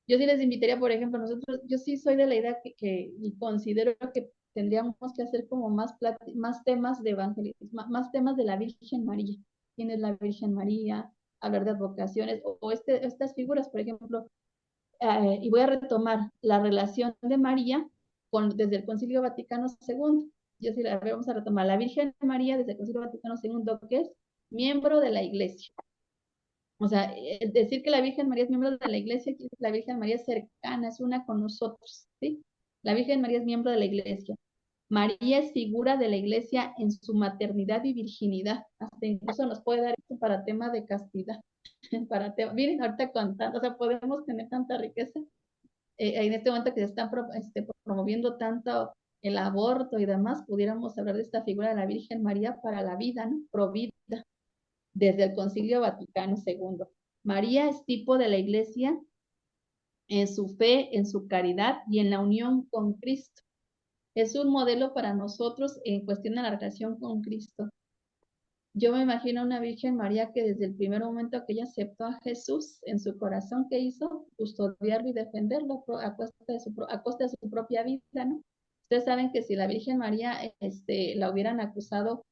Yo sí les invitaría, por ejemplo, yo sí soy de la idea y considero que tendríamos que hacer como más temas de evangelismo, más temas de la Virgen María. ¿Quién es la Virgen María? Hablar de advocaciones o estas figuras, por ejemplo, y voy a retomar la relación de María desde el Concilio Vaticano II. Yo sí vamos a retomar la Virgen María desde el Concilio Vaticano II, que es miembro de la Iglesia. O sea, decir que la Virgen María es miembro de la iglesia, que la Virgen María es cercana, es una con nosotros, ¿sí? La Virgen María es miembro de la iglesia. María es figura de la iglesia en su maternidad y virginidad. Hasta incluso nos puede dar esto para tema de castidad. Miren, ahorita contando, o sea, podemos tener tanta riqueza. En este momento que se están promoviendo tanto el aborto y demás, pudiéramos hablar de esta figura de la Virgen María para la vida, ¿no? Provida desde el Concilio Vaticano II. María es tipo de la Iglesia en su fe, en su caridad y en la unión con Cristo. Es un modelo para nosotros en cuestión de la relación con Cristo. Yo me imagino a una Virgen María que desde el primer momento que ella aceptó a Jesús en su corazón, ¿qué hizo? Custodiarlo y defenderlo a costa de su propia vida, ¿no? Ustedes saben que si la Virgen María la hubieran acusado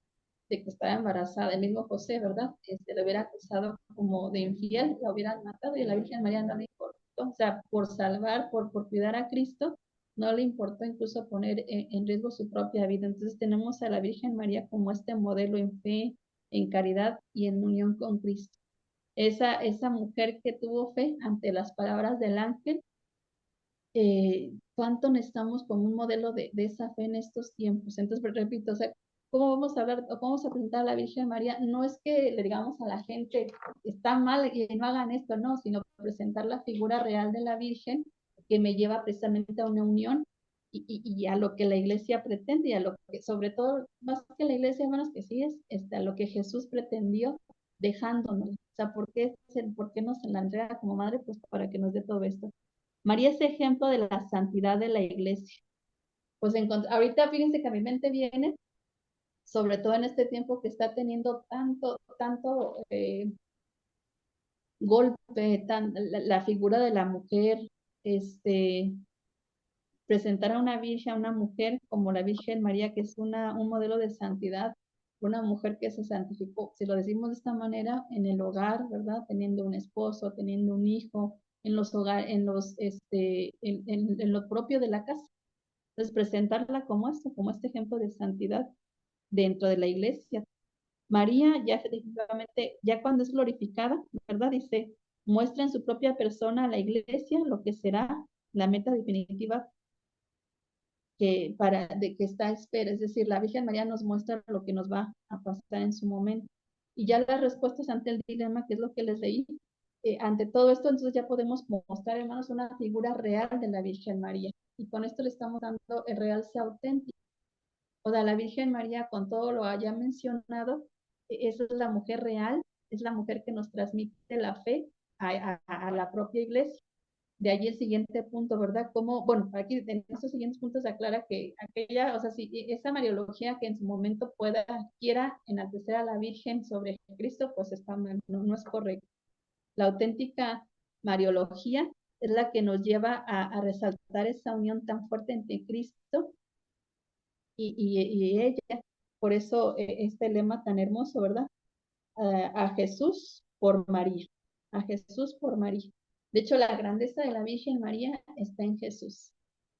de que estaba embarazada, el mismo José, ¿verdad? Lo hubiera acusado como de infiel, la hubieran matado y a la Virgen María no le importó. O sea, por salvar, por cuidar a Cristo, no le importó incluso poner en riesgo su propia vida. Entonces tenemos a la Virgen María como este modelo en fe, en caridad y en unión con Cristo. Esa mujer que tuvo fe ante las palabras del ángel cuánto necesitamos como un modelo de esa fe en estos tiempos. Entonces, pues, repito, o sea, ¿cómo vamos a hablar o cómo vamos a presentar a la Virgen María? No es que le digamos a la gente, está mal y no hagan esto, no, sino presentar la figura real de la Virgen que me lleva precisamente a una unión y a lo que la iglesia pretende y a lo que, sobre todo, más que la iglesia, hermanos, que sí es a lo que Jesús pretendió dejándonos. O sea, ¿por qué nos la entrega como madre? Pues para que nos dé todo esto. María es ejemplo de la santidad de la iglesia. Pues ahorita fíjense que a mi mente viene, sobre todo en este tiempo que está teniendo tanto golpe, la figura de la mujer, este, presentar a una virgen, a una mujer como la Virgen María, que es un modelo de santidad, una mujer que se santificó, si lo decimos de esta manera, en el hogar, ¿verdad? Teniendo un esposo, teniendo un hijo, en los hogares, en lo propio de la casa. Entonces, presentarla como esto, como este ejemplo de santidad dentro de la iglesia. María, ya efectivamente, ya cuando es glorificada, ¿verdad? Dice, muestra en su propia persona a la iglesia lo que será la meta definitiva que está a espera. Es decir, la Virgen María nos muestra lo que nos va a pasar en su momento. Y ya las respuestas ante el dilema, que es lo que les leí, ante todo esto, entonces ya podemos mostrar, hermanos, una figura real de la Virgen María. Y con esto le estamos dando el realce auténtico. O sea, la Virgen María, con todo lo haya mencionado, esa es la mujer real, es la mujer que nos transmite la fe a la propia iglesia. De allí el siguiente punto, ¿verdad? Como, bueno, aquí en estos siguientes puntos se aclara que aquella, o sea, si esa mariología que en su momento quiera enaltecer a la Virgen sobre Cristo, pues está mal, no es correcto. La auténtica mariología es la que nos lleva a resaltar esa unión tan fuerte entre Cristo y ella. Por eso este lema tan hermoso, ¿verdad? A Jesús por María, a Jesús por María. De hecho, la grandeza de la Virgen María está en Jesús.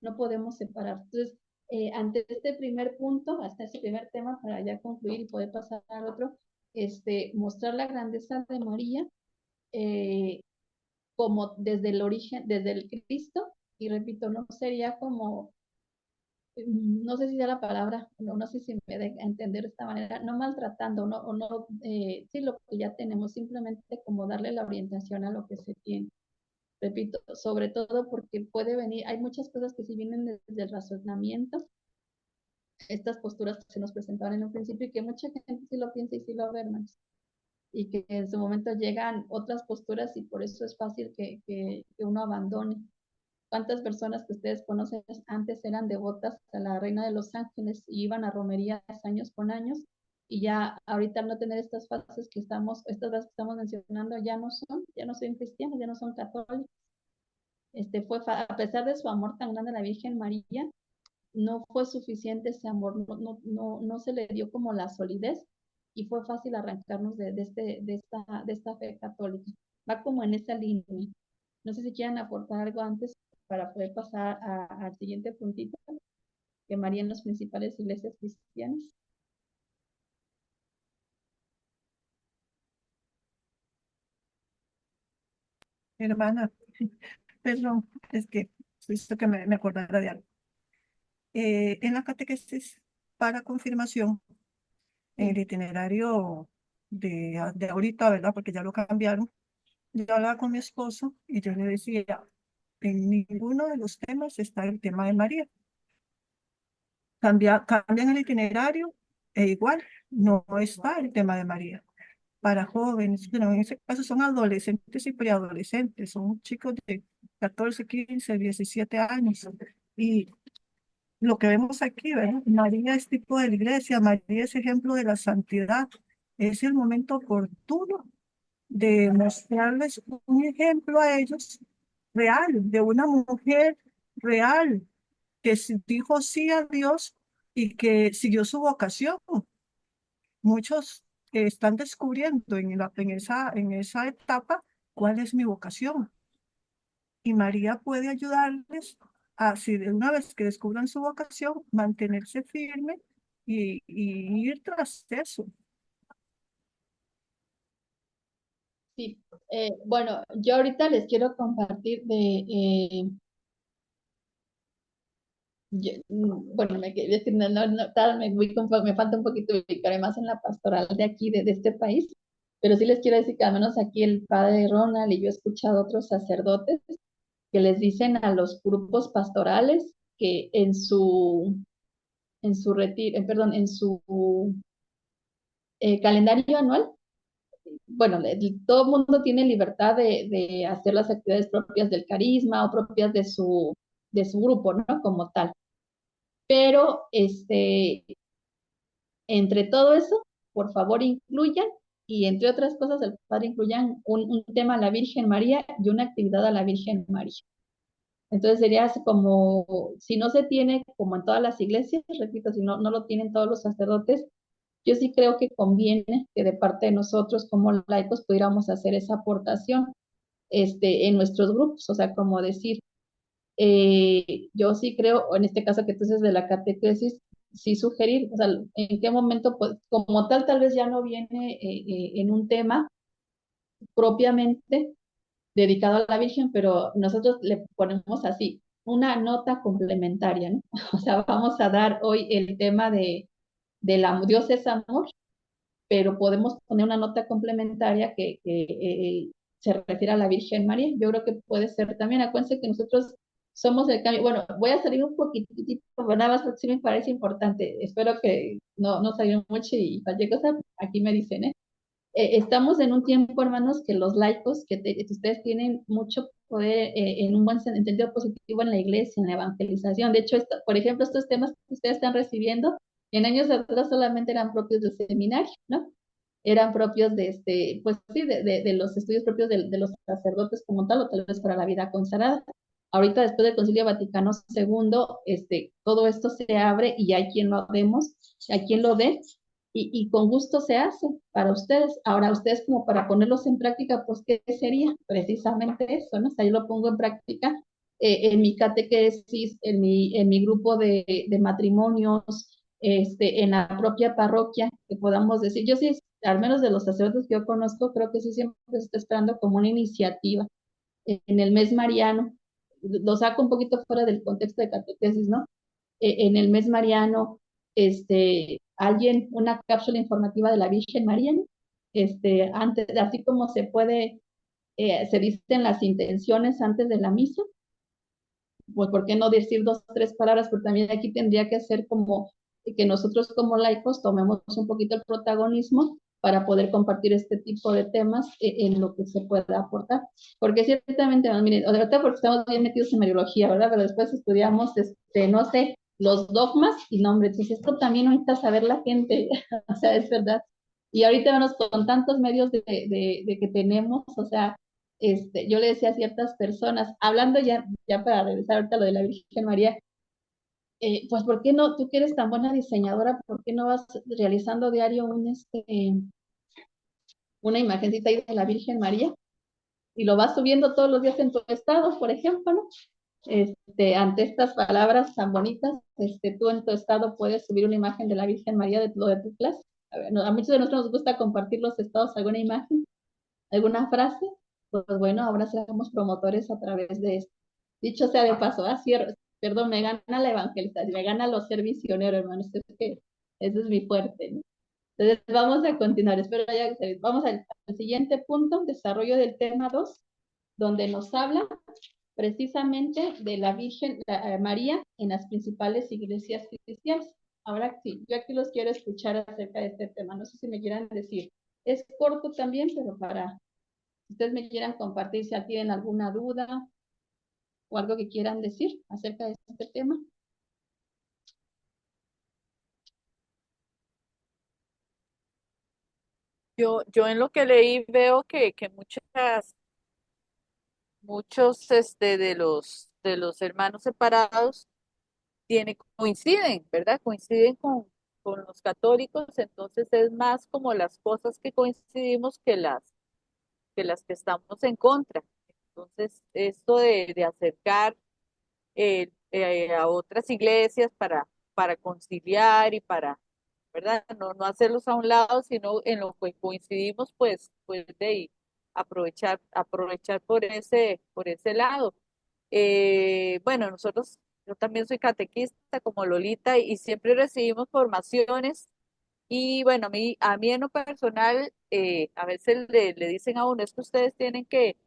No podemos separar. Entonces, ante este primer punto, hasta ese primer tema, para ya concluir y poder pasar al otro, mostrar la grandeza de María como desde el origen, desde el Cristo, y repito, no sería como no sé si da la palabra, no sé si me deja entender de esta manera, no maltratando, no, sí, lo que ya tenemos, simplemente como darle la orientación a lo que se tiene. Repito, sobre todo porque puede venir, hay muchas cosas que si vienen desde el razonamiento, estas posturas que se nos presentaron en un principio y que mucha gente sí lo piensa y sí lo ve, hermanos, y que en su momento llegan otras posturas y por eso es fácil que uno abandone. ¿Cuántas personas que ustedes conocen antes eran devotas a la Reina de los Ángeles y iban a romerías años con años? Y ya ahorita al no tener estas fases estas fases que estamos mencionando, ya no son cristianos, ya no son católicos. A pesar de su amor tan grande a la Virgen María, no fue suficiente ese amor, no se le dio como la solidez y fue fácil arrancarnos de esta fe católica. Va como en esa línea. No sé si quieren aportar algo antes para poder pasar al siguiente puntito, que María en las principales iglesias cristianas. Hermana, perdón, es que visto que me acordara de algo. En la catequesis para confirmación, en el itinerario de ahorita, ¿verdad? Porque ya lo cambiaron. Yo hablaba con mi esposo y yo le decía, en ninguno de los temas está el tema de María. Cambian el itinerario e igual no está el tema de María. Para jóvenes, pero en ese caso son adolescentes y preadolescentes, son chicos de 14, 15, 17 años. Y lo que vemos aquí, ¿verdad? María es tipo de la iglesia, María es ejemplo de la santidad. Es el momento oportuno de mostrarles un ejemplo a ellos real, de una mujer real que dijo sí a Dios y que siguió su vocación. Muchos están descubriendo en esa etapa cuál es mi vocación. Y María puede ayudarles a, si de una vez que descubran su vocación, mantenerse firme y ir tras eso. Sí, bueno, yo ahorita les quiero compartir Bueno, es que me falta un poquito ubicarme más en la pastoral de aquí, de este país, pero sí les quiero decir que al menos aquí el padre Ronald y yo he escuchado a otros sacerdotes que les dicen a los grupos pastorales que en su retiro, perdón, en su calendario anual, bueno, todo el mundo tiene libertad de hacer las actividades propias del carisma o propias de su grupo, ¿no? Como tal. Pero entre todo eso, por favor incluyan, y entre otras cosas, el padre incluyan un tema a la Virgen María y una actividad a la Virgen María. Entonces sería así como, si no se tiene, como en todas las iglesias, repito, si no lo tienen todos los sacerdotes, yo sí creo que conviene que de parte de nosotros como laicos pudiéramos hacer esa aportación en nuestros grupos, o sea, como decir, yo sí creo, en este caso que tú dices de la catequesis, sí sugerir, o sea, en qué momento, pues, como tal vez ya no viene en un tema propiamente dedicado a la Virgen, pero nosotros le ponemos así, una nota complementaria, ¿no? O sea, vamos a dar hoy el tema de la Dios es amor, pero podemos poner una nota complementaria que se refiere a la Virgen María. Yo creo que puede ser también. Acuérdense que nosotros somos el cambio. Bueno, voy a salir un poquitito, nada más porque sí me parece importante. Espero que no salga mucho y cualquier cosa, aquí me dicen, ¿eh? Estamos en un tiempo, hermanos, que los laicos, que ustedes tienen mucho poder en un buen sentido positivo en la iglesia, en la evangelización. De hecho, por ejemplo, estos temas que ustedes están recibiendo, en años atrás solamente eran propios del seminario, ¿no? Eran propios pues sí, de los estudios propios de los sacerdotes como tal, o tal vez para la vida consagrada. Ahorita, después del Concilio Vaticano II, todo esto se abre y hay quien lo vemos, hay quien lo ve, y con gusto se hace para ustedes. Ahora, ustedes como para ponerlos en práctica, pues, ¿qué sería? Precisamente eso, ¿no? O sea, yo lo pongo en práctica en mi catequesis, en mi grupo de matrimonios, en la propia parroquia, que podamos decir, yo sí, al menos de los sacerdotes que yo conozco, creo que sí siempre se está esperando como una iniciativa en el mes mariano, lo saco un poquito fuera del contexto de catequesis, ¿no? En el mes mariano, una cápsula informativa de la Virgen María, ¿no? Antes, así como se dicen las intenciones antes de la misa, pues, ¿por qué no decir dos, tres palabras? Pero también aquí tendría que ser como que nosotros como laicos tomemos un poquito el protagonismo para poder compartir este tipo de temas en lo que se pueda aportar. Porque ciertamente, miren, ahorita porque estamos bien metidos en Mariología, ¿verdad? Pero después estudiamos, no sé, los dogmas y nombres. Entonces, esto también ahorita saber la gente, o sea, es verdad. Y ahorita vamos con tantos medios de que tenemos, o sea, yo le decía a ciertas personas, hablando ya para regresar ahorita a lo de la Virgen María, pues ¿por qué no, tú que eres tan buena diseñadora, por qué no vas realizando diario una imagencita ahí de la Virgen María y lo vas subiendo todos los días en tu estado, por ejemplo, ¿no? Ante estas palabras tan bonitas, tú en tu estado puedes subir una imagen de la Virgen María de lo de tu clase. A ver, a muchos de nosotros nos gusta compartir los estados, alguna imagen, alguna frase, pues bueno, ahora seamos promotores a través de esto. Dicho sea de paso, perdón, me gana la evangelización, me gana lo ser misionero, hermano, que eso es mi fuerte, ¿no? Entonces vamos a continuar, espero ya, vamos al siguiente punto, desarrollo del tema 2, donde nos habla precisamente de la Virgen María en las principales iglesias cristianas. Ahora sí, yo aquí los quiero escuchar acerca de este tema, no sé si me quieran decir, es corto también, pero para ustedes me quieran compartir si tienen alguna duda o algo que quieran decir acerca de este tema. Yo en lo que leí veo que muchos de los hermanos separados coinciden, ¿verdad? Coinciden con los católicos, entonces es más como las cosas que coincidimos que estamos en contra. Entonces, esto de acercar a otras iglesias para conciliar y ¿verdad? No hacerlos a un lado, sino en lo que coincidimos, pues de ahí, aprovechar por ese lado. Bueno, nosotros yo también soy catequista como Lolita y siempre recibimos formaciones y bueno, a mí en lo personal, a veces le dicen a uno, es que ustedes tienen que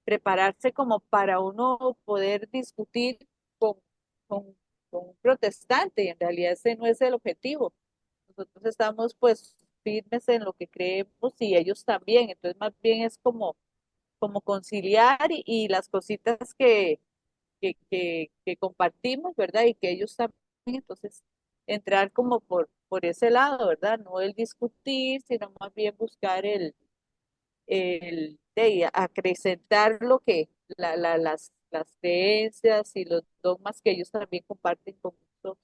prepararse como para uno poder discutir con, con, con un protestante, y en realidad ese no es el objetivo. Nosotros estamos pues firmes en lo que creemos y ellos también, entonces más bien es como conciliar y las cositas que compartimos, ¿verdad? Y que ellos también, entonces, entrar como por ese lado, ¿verdad? No el discutir, sino más bien buscar acrecentar lo que, las creencias y los dogmas que ellos también comparten con nosotros.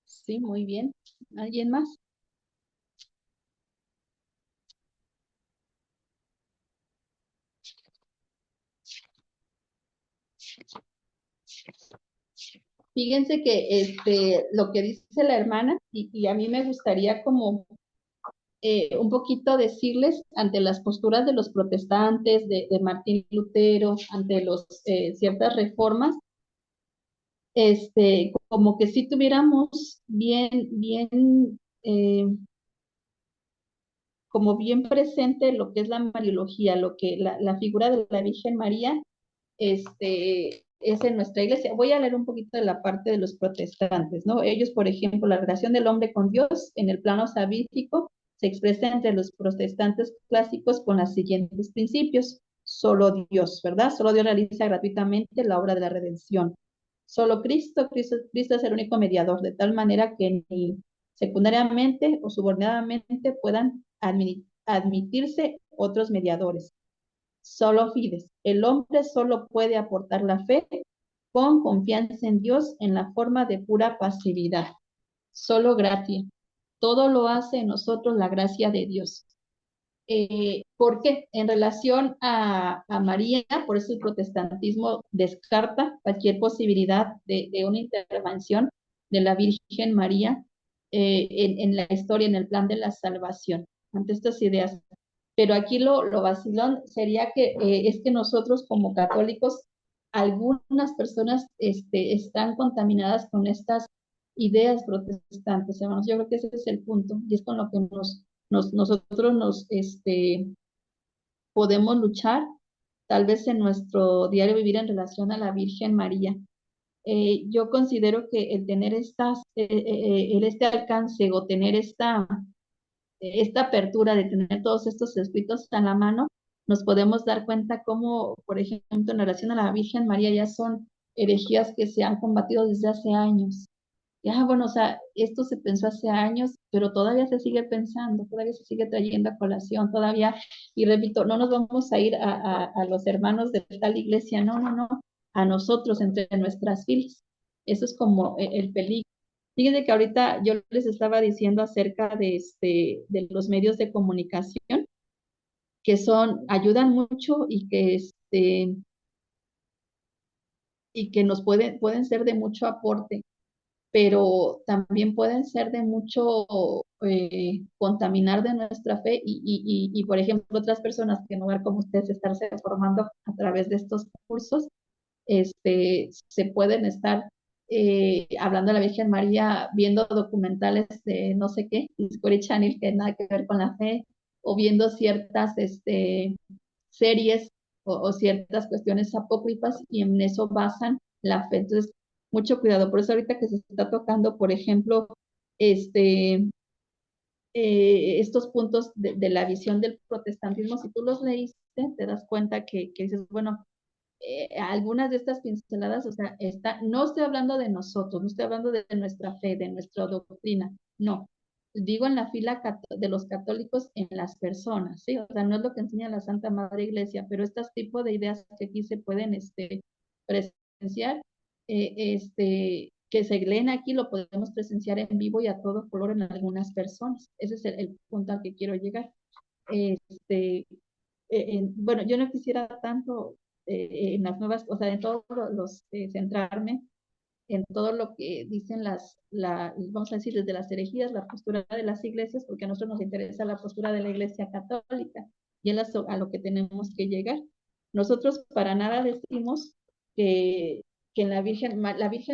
Sí, muy bien. ¿Alguien más? Fíjense que lo que dice la hermana, y a mí me gustaría como un poquito decirles ante las posturas de los protestantes, de Martín Lutero, ante los ciertas reformas, como que si tuviéramos eh, como bien presente lo que es la Mariología, lo que la figura de la Virgen María, es en nuestra iglesia. Voy a leer un poquito de la parte de los protestantes, ¿no? Ellos, por ejemplo, la relación del hombre con Dios en el plano sabítico se expresa entre los protestantes clásicos con los siguientes principios. Solo Dios, ¿verdad? Solo Dios realiza gratuitamente la obra de la redención. Solo Cristo es el único mediador, de tal manera que ni secundariamente o subordinadamente puedan admitirse otros mediadores. Solo fides. El hombre solo puede aportar la fe con confianza en Dios en la forma de pura pasividad. Solo gracia. Todo lo hace en nosotros la gracia de Dios. ¿Por qué? En relación a María, por eso el protestantismo descarta cualquier posibilidad de una intervención de la Virgen María en la historia, en el plan de la salvación, ante estas ideas. Pero aquí lo vacilón sería que es que nosotros como católicos, algunas personas están contaminadas con estas ideas protestantes, hermanos. Yo creo que ese es el punto y es con lo que nosotros podemos luchar, tal vez en nuestro diario vivir en relación a la Virgen María. Yo considero que el tener este alcance o tener esta apertura de tener todos estos escritos a la mano, nos podemos dar cuenta cómo, por ejemplo, en relación a la Virgen María ya son herejías que se han combatido desde hace años. Ya, bueno, o sea, esto se pensó hace años, pero todavía se sigue pensando, todavía se sigue trayendo a colación, todavía, y repito, no nos vamos a ir a los hermanos de tal iglesia, no, no, no, a nosotros entre nuestras filas. Eso es como el peligro. Fíjense que ahorita yo les estaba diciendo acerca de los medios de comunicación, que ayudan mucho y que nos pueden ser de mucho aporte, pero también pueden ser de mucho contaminar de nuestra fe y, por ejemplo, otras personas que en lugar como ustedes estarse formando a través de estos cursos, se pueden estar hablando de la Virgen María, viendo documentales de no sé qué, Discovery Channel, que nada que ver con la fe, o viendo ciertas series o ciertas cuestiones apócrifas y en eso basan la fe. Entonces, mucho cuidado. Por eso ahorita que se está tocando, por ejemplo, este, estos puntos de la visión del protestantismo, si tú los leíste, te das cuenta que dices, bueno, algunas de estas pinceladas, o sea, no estoy hablando de nosotros, no estoy hablando de nuestra fe, de nuestra doctrina, no. Digo en la fila de los católicos en las personas, ¿sí? O sea, no es lo que enseña la Santa Madre Iglesia, pero este tipo de ideas que aquí se pueden presenciar, que se leen aquí, lo podemos presenciar en vivo y a todo color en algunas personas. Ese es el punto al que quiero llegar. Bueno, yo no quisiera tanto en las nuevas, o sea, en todos centrarme en todo lo que dicen vamos a decir, desde las herejías, la postura de las iglesias, porque a nosotros nos interesa la postura de la iglesia católica y es a lo que tenemos que llegar. Nosotros para nada decimos que la Virgen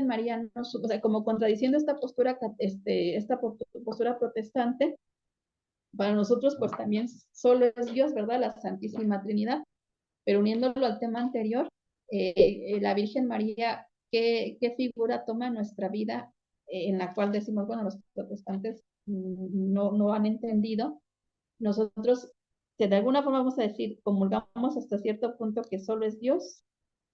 María no, o sea, como contradiciendo esta postura, esta postura protestante, para nosotros pues también solo es Dios, ¿verdad? La Santísima Trinidad, pero uniéndolo al tema anterior, la Virgen María, ¿qué figura toma en nuestra vida en la cual decimos, bueno, los protestantes no han entendido? Nosotros, que de alguna forma vamos a decir, comulgamos hasta cierto punto que solo es Dios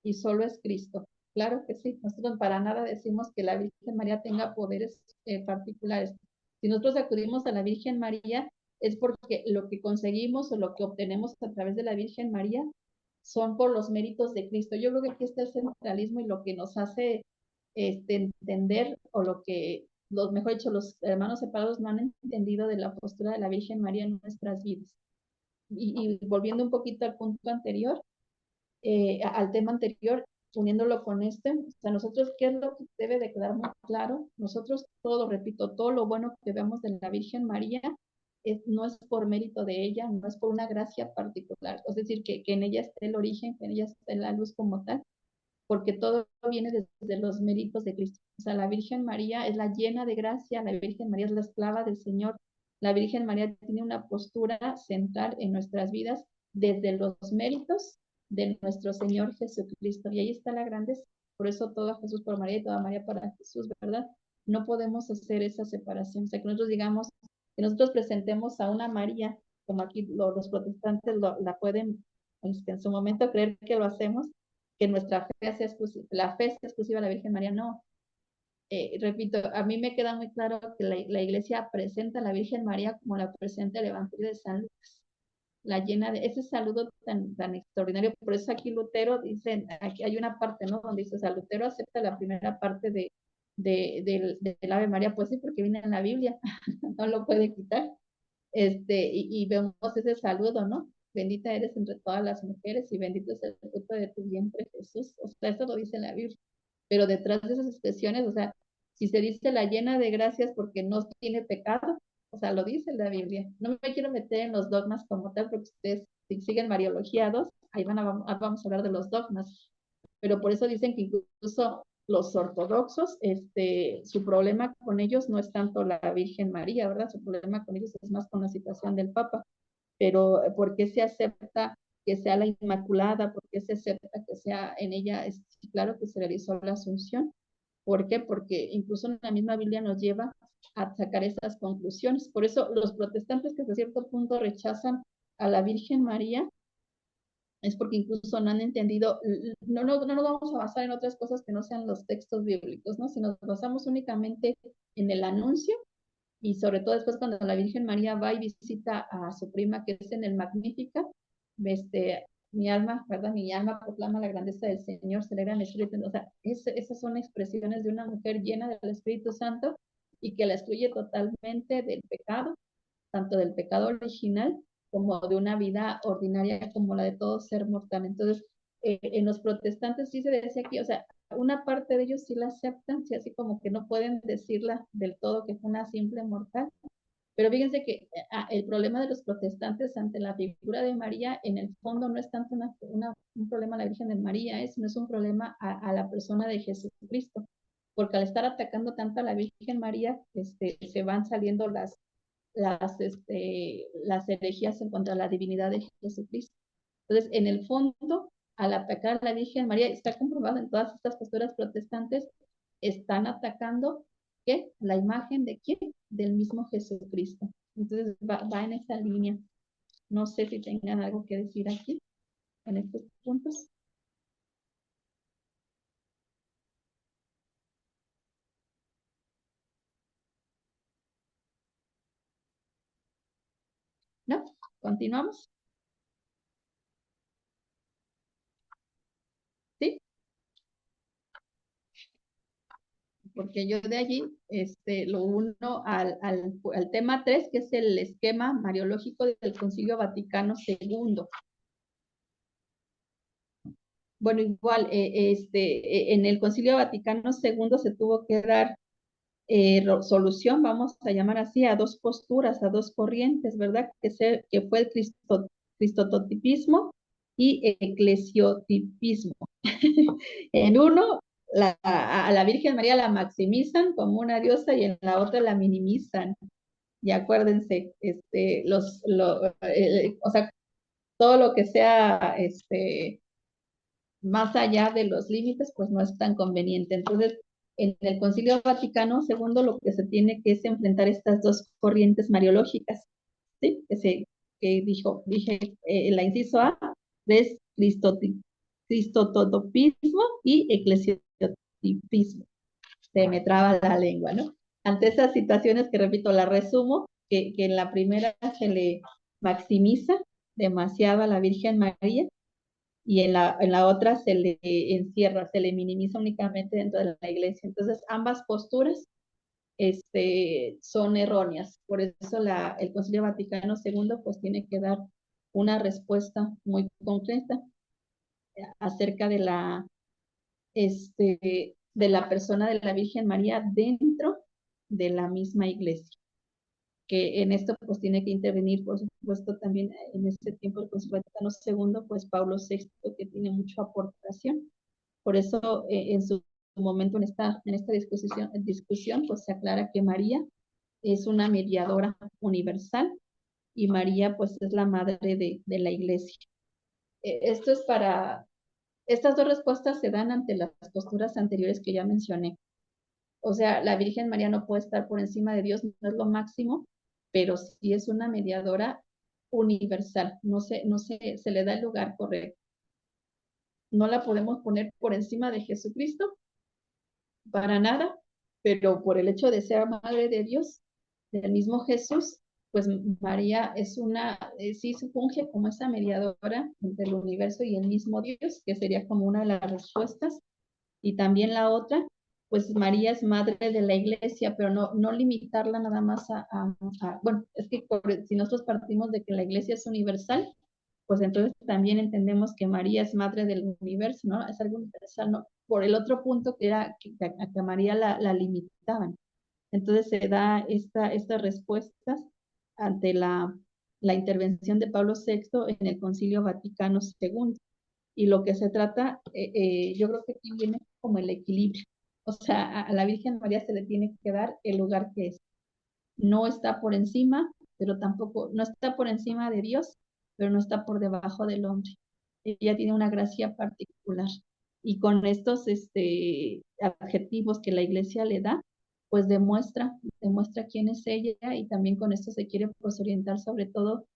y solo es Cristo. Claro que sí, nosotros para nada decimos que la Virgen María tenga poderes particulares. Si nosotros acudimos a la Virgen María, es porque lo que conseguimos o lo que obtenemos a través de la Virgen María son por los méritos de Cristo. Yo creo que aquí está el centralismo y lo que nos hace entender, o lo que, mejor dicho, los hermanos separados no han entendido de la postura de la Virgen María en nuestras vidas. Y volviendo un poquito al punto anterior, al tema anterior, uniéndolo con o sea, nosotros, ¿qué es lo que debe de quedar muy claro? Nosotros todo, repito, todo lo bueno que vemos de la Virgen María no es por mérito de ella, no es por una gracia particular, es decir, que en ella esté el origen, que en ella esté la luz como tal, porque todo viene desde los méritos de Cristo. O sea, la Virgen María es la llena de gracia, la Virgen María es la esclava del Señor, la Virgen María tiene una postura central en nuestras vidas desde los méritos de nuestro Señor Jesucristo. Y ahí está la grandeza. Por eso todo Jesús por María y toda María para Jesús, ¿verdad? No podemos hacer esa separación. O sea, que nosotros digamos, que nosotros presentemos a una María, como aquí los protestantes la pueden en su momento creer que lo hacemos, que nuestra fe sea exclusiva, la fe sea exclusiva a la Virgen María, no. Repito, a mí me queda muy claro que la Iglesia presenta a la Virgen María como la presenta el Evangelio de San Lucas, la llena de ese saludo tan extraordinario. Por eso aquí Lutero dice, aquí hay una parte, ¿no? Donde dice, o sea, Lutero acepta la primera parte del Ave María, pues sí, porque viene en la Biblia, no lo puede quitar. Y vemos ese saludo, ¿no? Bendita eres entre todas las mujeres y bendito es el fruto de tu vientre, Jesús. O sea, eso lo dice la Biblia. Pero detrás de esas expresiones, o sea, si se dice la llena de gracias porque no tiene pecado, o sea, lo dice la Biblia. No me quiero meter en los dogmas como tal, porque ustedes, si siguen Mariología 2, ahí vamos a hablar de los dogmas. Pero por eso dicen que incluso los ortodoxos, su problema con ellos no es tanto la Virgen María, ¿verdad? Su problema con ellos es más con la situación del Papa. Pero ¿por qué se acepta que sea la Inmaculada? ¿Por qué se acepta que sea en ella? Claro que se realizó la Asunción. ¿Por qué? Porque incluso en la misma Biblia nos lleva a sacar esas conclusiones. Por eso los protestantes que hasta cierto punto rechazan a la Virgen María, es porque incluso no han entendido, no nos vamos a basar en otras cosas que no sean los textos bíblicos, ¿no? Si nos basamos únicamente en el anuncio, y sobre todo después cuando la Virgen María va y visita a su prima que es en el Magnífica, mi alma, ¿verdad? Mi alma proclama la grandeza del Señor, celebra el Espíritu. O sea, esas son expresiones de una mujer llena del Espíritu Santo y que la excluye totalmente del pecado, tanto del pecado original como de una vida ordinaria como la de todo ser mortal. Entonces, en los protestantes sí se decía aquí, o sea, una parte de ellos sí la aceptan, sí, así como que no pueden decirla del todo que fue una simple mortal. Pero fíjense que el problema de los protestantes ante la figura de María, en el fondo no es tanto un problema a la Virgen de María, sino es un problema a la persona de Jesucristo. Porque al estar atacando tanto a la Virgen María, se van saliendo las herejías en contra de la divinidad de Jesucristo. Entonces, en el fondo, al atacar a la Virgen María, está comprobado en todas estas posturas protestantes, están atacando ¿qué? La imagen de quién? Del mismo Jesucristo. Entonces, va en esa línea. No sé si tengan algo que decir aquí, en estos puntos. ¿No? ¿Continuamos? ¿Sí? Porque yo de allí lo uno al tema 3, que es el esquema mariológico del Concilio Vaticano II. Bueno, igual, en el Concilio Vaticano II se tuvo que dar solución, vamos a llamar así, a dos posturas, a dos corrientes, ¿verdad? Que fue el cristototipismo y eclesiotipismo. En uno, a la Virgen María la maximizan como una diosa y en la otra la minimizan. Y acuérdense, o sea, todo lo que sea más allá de los límites, pues no es tan conveniente. Entonces, en el Concilio Vaticano II lo que se tiene que es enfrentar estas dos corrientes mariológicas, ¿sí? Dije, la inciso A es cristotopismo y eclesiotipismo. Se me traba la lengua, ¿no? Ante esas situaciones que, repito, la resumo, que en la primera se le maximiza demasiado a la Virgen María, y en la otra se le encierra, se le minimiza únicamente dentro de la iglesia. Entonces, ambas posturas son erróneas. Por eso el Concilio Vaticano II pues tiene que dar una respuesta muy concreta acerca de la persona de la Virgen María dentro de la misma iglesia. Que en esto pues tiene que intervenir, por supuesto, también en este tiempo el Concilio Vaticano II, pues Pablo VI, que tiene mucha aportación. Por eso, en su momento, en esta discusión, pues se aclara que María es una mediadora universal y María, pues, es la madre de la iglesia. Esto es estas dos respuestas se dan ante las posturas anteriores que ya mencioné. O sea, la Virgen María no puede estar por encima de Dios, no es lo máximo, pero sí es una mediadora universal, se le da el lugar correcto. No la podemos poner por encima de Jesucristo, para nada, pero por el hecho de ser madre de Dios, del mismo Jesús, pues María sí se funge como esa mediadora entre el universo y el mismo Dios, que sería como una de las respuestas. Y también la otra, pues María es madre de la iglesia, pero no limitarla nada más bueno, es que si nosotros partimos de que la iglesia es universal, pues entonces también entendemos que María es madre del universo, ¿no? Es algo universal, ¿no? Por el otro punto que era que a María la limitaban. Entonces se da estas respuestas ante la intervención de Pablo VI en el Concilio Vaticano II. Y lo que se trata, yo creo que aquí viene como el equilibrio. O sea, a la Virgen María se le tiene que dar el lugar que es. No está por encima, pero tampoco, no está por encima de Dios, pero no está por debajo del hombre. Ella tiene una gracia particular. Y con estos adjetivos que la iglesia le da, pues demuestra quién es ella, y también con esto se quiere pues orientar sobre todo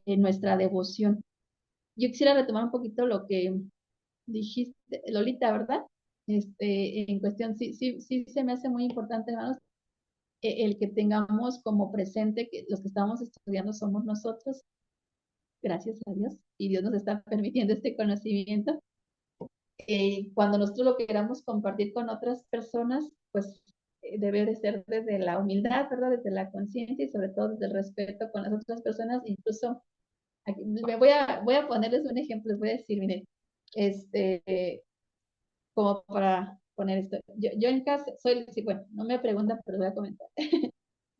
nuestra devoción. Yo quisiera retomar un poquito lo que dijiste, Lolita, ¿verdad? En cuestión, sí se me hace muy importante, hermanos, el que tengamos como presente que los que estamos estudiando somos nosotros, gracias a Dios, y Dios nos está permitiendo este conocimiento. Cuando nosotros lo queramos compartir con otras personas, pues debe de ser desde la humildad, ¿verdad? Desde la conciencia y sobre todo desde el respeto con las otras personas. Incluso, aquí, voy a ponerles un ejemplo, les voy a decir, miren, como para poner esto. Yo en casa sí, bueno, no me preguntan, pero voy a comentar.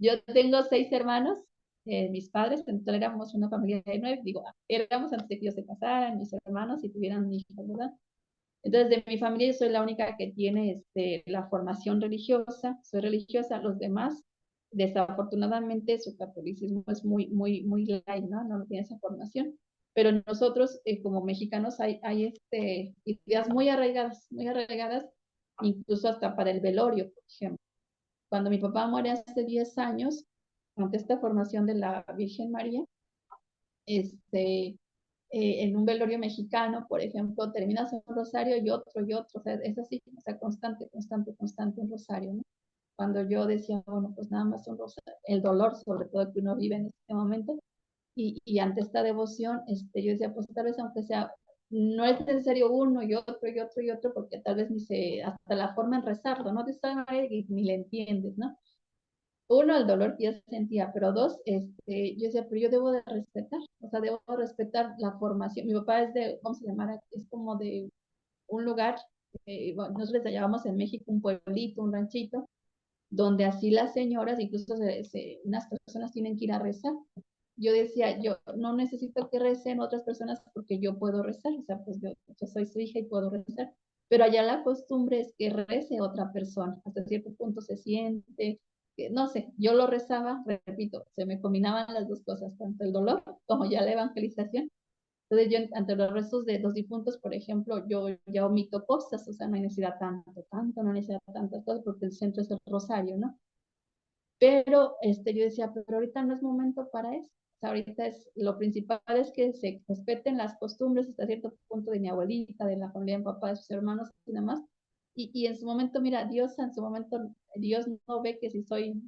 Yo tengo 6 hermanos, mis padres, entonces éramos una familia de 9, digo, éramos antes de que ellos se casaran, mis hermanos, y tuvieran hijos, ¿verdad? Entonces, de mi familia yo soy la única que tiene la formación religiosa, soy religiosa, los demás, desafortunadamente, su catolicismo es muy, muy, muy light, ¿no? No tiene esa formación. Pero nosotros, como mexicanos, hay ideas muy arraigadas, incluso hasta para el velorio, por ejemplo. Cuando mi papá muere hace 10 años, ante esta formación de la Virgen María, en un velorio mexicano, por ejemplo, terminas un rosario y otro, o sea, es así, o sea, constante un rosario, ¿no? Cuando yo decía, bueno, pues nada más un rosario, el dolor sobre todo que uno vive en este momento, y ante esta devoción, yo decía, pues tal vez aunque sea, no es necesario uno y otro y otro y otro, porque tal vez hasta la forma en rezarlo, ¿no? De esta manera y ni le entiendes, ¿no? Uno, el dolor que yo sentía, pero dos, yo decía, pero yo debo de respetar, o sea, debo respetar la formación. Mi papá es ¿cómo se llama? Es como de un lugar, bueno, nosotros le llamamos en México un pueblito, un ranchito, donde así las señoras, incluso unas personas tienen que ir a rezar. yo decía, yo no necesito que recen otras personas porque yo puedo rezar, o sea, pues yo soy su hija y puedo rezar, pero allá la costumbre es que rece otra persona, hasta cierto punto se siente, que, no sé, yo lo rezaba, repito, se me combinaban las dos cosas, tanto el dolor como ya la evangelización. Entonces yo ante los restos de los difuntos, por ejemplo, yo ya omito cosas, o sea, no hay necesidad no necesita tantas cosas porque el centro es el rosario, ¿no? Pero yo decía, pero ahorita no es momento para eso. O sea, ahorita lo principal es que se respeten las costumbres hasta cierto punto de mi abuelita, de la familia de mi papá, de sus hermanos y demás. Y en su momento, mira, Dios en su momento, Dios no ve que si soy,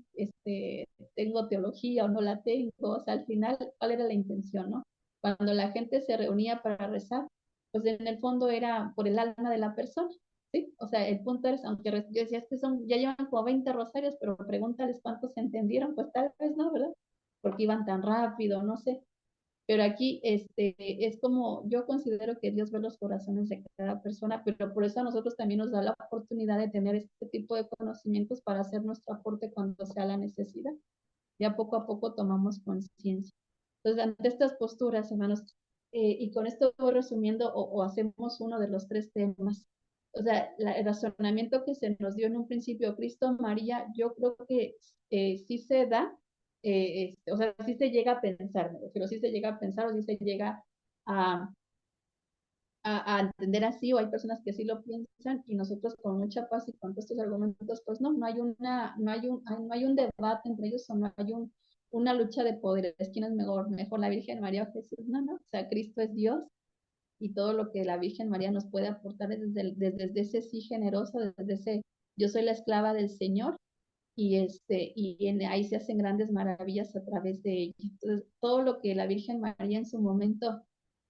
tengo teología o no la tengo. O sea, al final, ¿cuál era la intención, no? Cuando la gente se reunía para rezar, pues en el fondo era por el alma de la persona. ¿Sí? O sea, el punto es, aunque yo decía, es que ya llevan como 20 rosarios, pero pregúntales cuántos se entendieron, pues tal vez no, ¿verdad? Porque iban tan rápido, no sé. Pero aquí es como, yo considero que Dios ve los corazones de cada persona, pero por eso a nosotros también nos da la oportunidad de tener este tipo de conocimientos para hacer nuestro aporte cuando sea la necesidad. Ya poco a poco tomamos conciencia. Entonces, ante estas posturas, hermanos, y con esto voy resumiendo o hacemos uno de los tres temas. O sea, el razonamiento que se nos dio en un principio, Cristo, María, yo creo que sí se da, o sea, sí se llega a pensar, pero sí se llega a pensar o sí se llega a, a entender así, o hay personas que sí lo piensan, y nosotros con mucha paz y con estos argumentos, pues no no hay un debate entre ellos, o no hay una lucha de poderes, quién es mejor la Virgen María o Jesús, no, o sea, Cristo es Dios, y todo lo que la Virgen María nos puede aportar es desde ese sí generoso, desde ese yo soy la esclava del Señor, ahí se hacen grandes maravillas a través de ella. Entonces, todo lo que la Virgen María en su momento,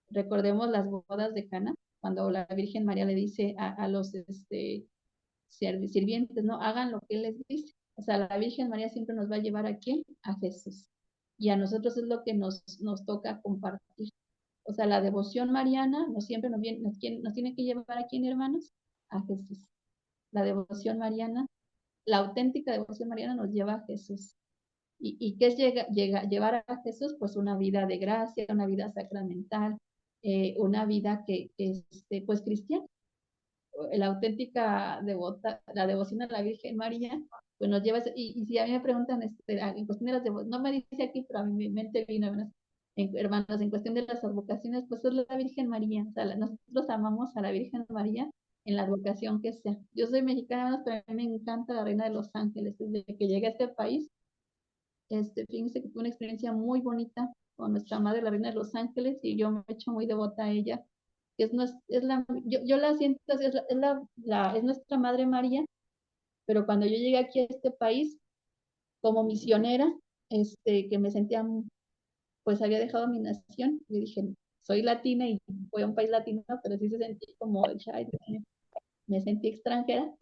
recordemos las bodas de Cana, cuando la Virgen María le dice a los sirvientes, no hagan lo que él les dice. O sea, la Virgen María siempre nos va a llevar a quién? A Jesús. Y a nosotros es lo que nos toca compartir. O sea, la devoción mariana siempre nos tiene que llevar a quién, hermanos? A Jesús. La devoción mariana, la auténtica devoción mariana nos lleva a Jesús. ¿Y qué es llevar a Jesús? Pues una vida de gracia, una vida sacramental, una vida pues cristiana. La auténtica la devoción a la Virgen María, pues nos lleva, y si a mí me preguntan en cuestión de las devociones, no me dice aquí, pero a mi mente vino, hermanos, en cuestión de las advocaciones, pues es la Virgen María, o sea, nosotros amamos a la Virgen María en la advocación que sea. Yo soy mexicana, pero a mí me encanta la Reina de los Ángeles, desde que llegué a este país, fíjense que fue una experiencia muy bonita con nuestra madre, la Reina de los Ángeles, y yo me he hecho muy devota a ella. Yo la siento, es nuestra Madre María, pero cuando yo llegué aquí a este país como misionera, que me sentía, pues había dejado mi nación, y dije, soy latina y voy a un país latino, pero sí se sentí como, ay, me sentí extranjera.